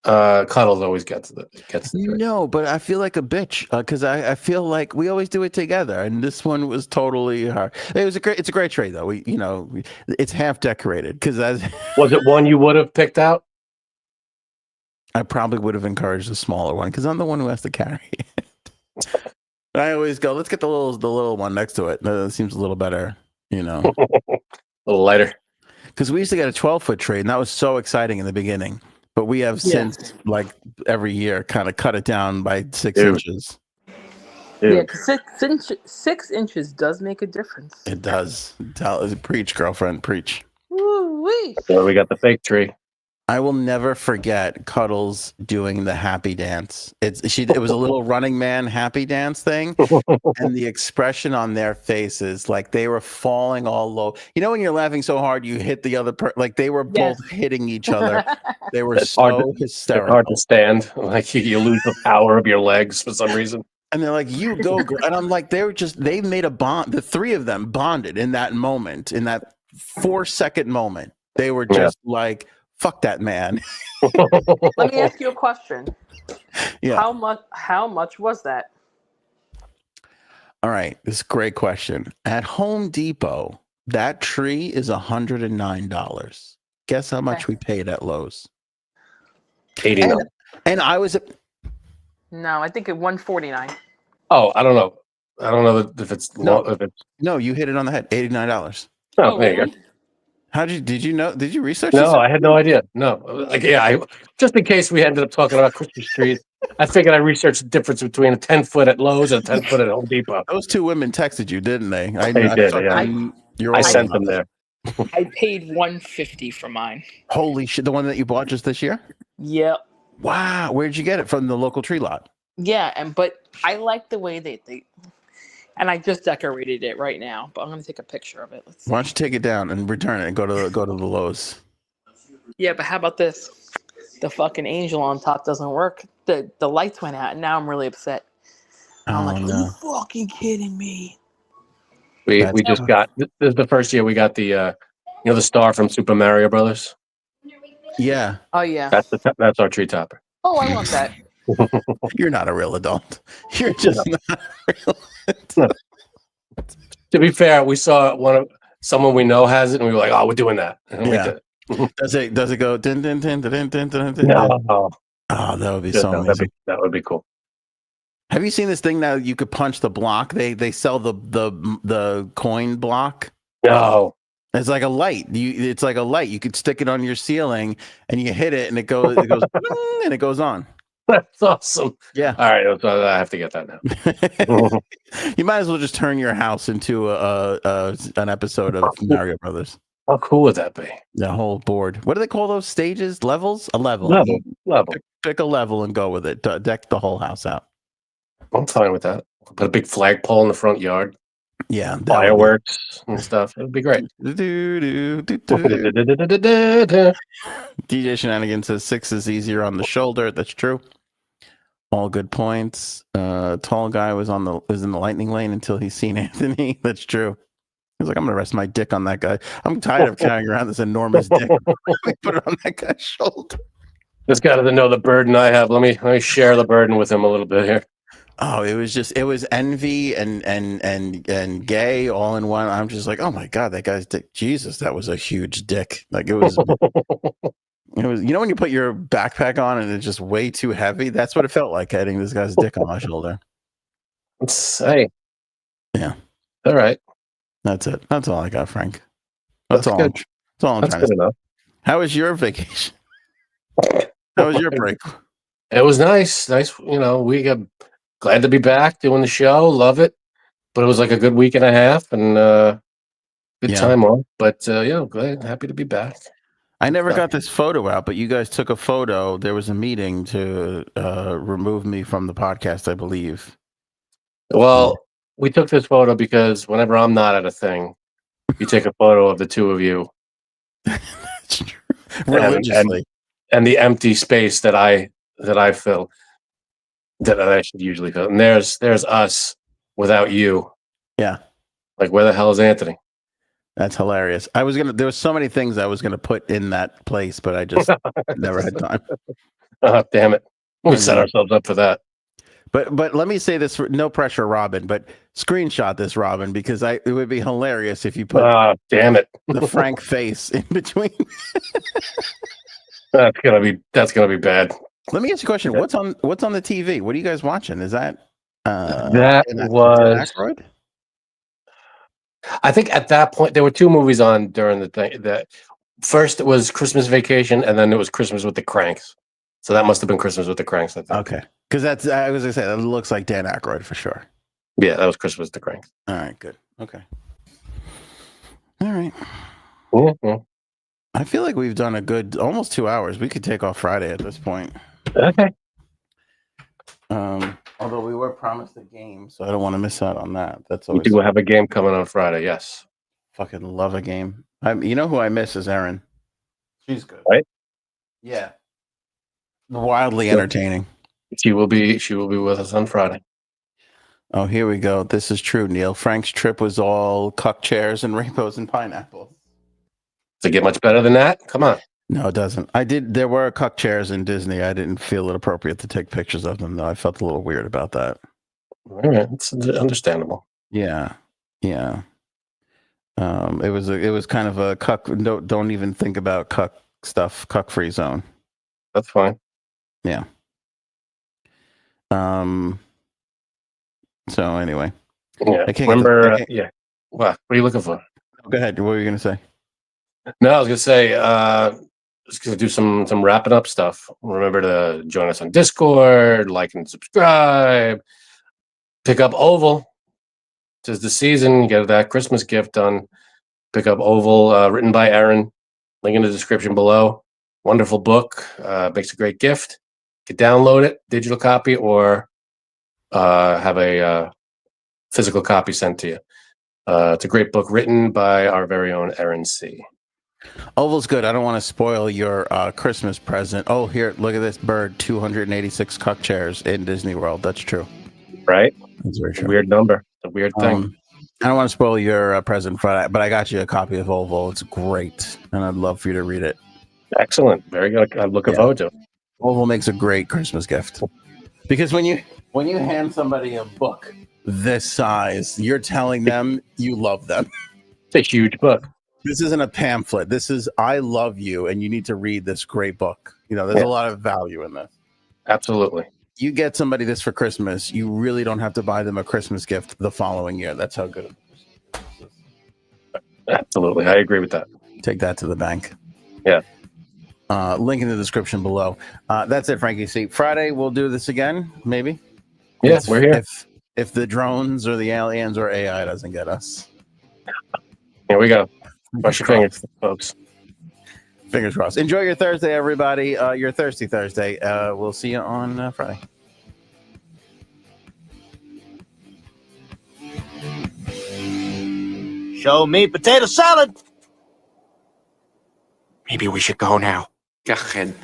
Cuddles always gets the tree? No, but I feel like a bitch because I feel like we always do it together, and this one was totally hard. It's a great tree though. It's half decorated because was it one you would have picked out? I probably would have encouraged a smaller one because I'm the one who has to carry it. I always go, let's get the little one next to it. That seems a little better, a little lighter. Because we used to get a 12-foot tree, and that was so exciting in the beginning. But we have since, like every year, kind of cut it down by 6 inches. Yeah, 6 inches does make a difference. It does. Preach, girlfriend, preach. Woo-wee. So we got the fake tree. I will never forget Cuddles doing the happy dance. It was a little Running Man happy dance thing, and the expression on their faces, like they were falling all low. When you're laughing so hard you hit the other person, like they were both hitting each other. They were hysterical. It's hard to stand. Like you lose the power of your legs for some reason. And they're like, you go, girl. And I'm like, they made a bond. The 3 of them bonded in that moment, in that 4-second moment. They were just like, fuck that man. Let me ask you a question. Yeah. How much was that? All right. This is a great question. At Home Depot, that tree is $109. Guess how much we paid at Lowe's? $89. And I was No, I think at $149. Oh, I don't know. I don't know if it's no, you hit it on the head. $89. Oh, there you go. Did you know? Did you research? No, I had no idea. No, just in case we ended up talking about Christmas trees, I figured I researched the difference between a 10-foot at Lowe's and a 10-foot at Home Depot. Those 2 women texted you, didn't they? They did. Yeah. I sent them there. I paid $150 for mine. Holy shit! The one that you bought just this year? Yep. Wow. Where did you get it? From the local tree lot? Yeah, but I like the way they. And I just decorated it right now, but I'm going to take a picture of it. Let's see. Why don't you take it down and return it and go to the Lowe's? Yeah, but how about this? The fucking angel on top doesn't work. The lights went out, and now I'm really upset. I'm like, are you fucking kidding me? We just got, this is the first year we got the the star from Super Mario Brothers. Yeah. Oh yeah. That's our tree topper. Oh, I want that. You're not a real adult. You're just not a real adult. To be fair, we saw someone we know has it, and we were like, "Oh, we're doing that." And we did it. Does it go? Din, din, din, din, din, din, din? No. Oh, that would be so amazing. That would be cool. Have you seen this thing now? You could punch the block. They sell the coin block. No. It's like a light. It's like a light. You could stick it on your ceiling, and you hit it, and it goes, and it goes on. That's awesome. Yeah. All right. So I have to get that now. You might as well just turn your house into an episode of Mario Brothers. How cool would that be? The whole board. What do they call those stages? Levels? A level. Level. Pick a level and go with it. Deck the whole house out. I'm fine with that. Put a big flagpole in the front yard. Yeah. Fireworks and stuff. It would be great. DJ Shenanigans says 6 is easier on the shoulder. That's true. All good points. Tall guy was in the lightning lane until he's seen Anthony. That's true. He's like, I'm gonna rest my dick on that guy. I'm tired of carrying around this enormous dick. Put it on that guy's shoulder. This guy doesn't know the burden I have. Let me share the burden with him a little bit here. Oh, it was envy and gay all in one. I'm just like, oh my God, that guy's dick. Jesus, that was a huge dick. Like it was, when you put your backpack on and it's just way too heavy. That's what it felt like having this guy's dick on my shoulder. Hey. Yeah. All right. That's it. That's all I got, Frank. That's good. That's all I'm trying to say. Enough. How was your vacation? How was your break? It was nice. Nice. We got glad to be back doing the show. Love it. But it was like a good week and a half and good time off. But glad, happy to be back. I never got this photo out, but you guys took a photo. There was a meeting to remove me from the podcast, I believe. Well, we took this photo because whenever I'm not at a thing, you take a photo of the two of you. That's true. Religiously. And the empty space that I fill, that I should usually fill. And there's us without you. Yeah. Like, where the hell is Anthony? That's hilarious. There was so many things I was gonna put in that place, but I just never had time. Oh, damn it. We set ourselves up for that. But let me say this, no pressure, Robin, but screenshot this, Robin, because it would be hilarious if you put damn it. the Frank face in between. That's gonna be bad. Let me ask you a question. What's on the TV? What are you guys watching? Is that that was Aykroyd? I think at that point there were two movies on during the thing. That first it was Christmas Vacation, and then it was Christmas with the Cranks. So that must have been Christmas with the Cranks, I think. Okay. Because I was gonna say that looks like Dan Aykroyd for sure. Yeah, that was Christmas with the Cranks. All right, good. Okay. All right. Mm-hmm. I feel like we've done a good almost 2 hours. We could take off Friday at this point. Okay. Although we were promised a game, so I don't want to miss out on that. That's We always do have a game coming on Friday, yes. fucking love a game. You know who I miss is Erin. She's good. Right? Yeah. Wildly entertaining. She will be with us on Friday. Oh, here we go. This is true, Neil. Frank's trip was all cuck chairs and rainbows and pineapples. Does it get much better than that? Come on. No, it doesn't. There were cuck chairs in Disney. I didn't feel it appropriate to take pictures of them, though. I felt a little weird about that. All right. It's understandable. Yeah. Yeah. It was kind of a cuck. Don't even think about cuck stuff. Cuck free zone. That's fine. Yeah. So anyway. Yeah. Yeah. What are you looking for? Go ahead. What were you going to say? No, I was going to say, just going to do some wrapping up stuff. Remember to join us on Discord, like and subscribe. Pick up Oval. Tis the season. Get that Christmas gift done. Pick up Oval, written by Erin. Link in the description below. Wonderful book. Makes a great gift. You can download it, digital copy, or have a physical copy sent to you. It's a great book written by our very own Erin C. Oval's good. I don't want to spoil your Christmas present. Oh, here, look at this bird. 286 cuck chairs in Disney World. That's true. Right? That's very true. Weird number. A weird thing. I don't want to spoil your present for that, but I got you a copy of Oval. It's great, and I'd love for you to read it. Excellent. Very good. I'm looking forward to it. Oval makes a great Christmas gift. Because when you hand somebody a book this size, you're telling them you love them. It's a huge book. This isn't a pamphlet. This is, I love you, and you need to read this great book. There's a lot of value in this. Absolutely. You get somebody this for Christmas, you really don't have to buy them a Christmas gift the following year. That's how good it is. Absolutely. I agree with that. Take that to the bank. Yeah. Link in the description below. That's it, Frankie. See, Friday we'll do this again, maybe. Yes, we're here. If the drones or the aliens or AI doesn't get us. Here we go. Wash your fingers, folks. Fingers crossed. Enjoy your Thursday, everybody. Your Thirsty Thursday. We'll see you on Friday. Show me potato salad. Maybe we should go now. Go ahead.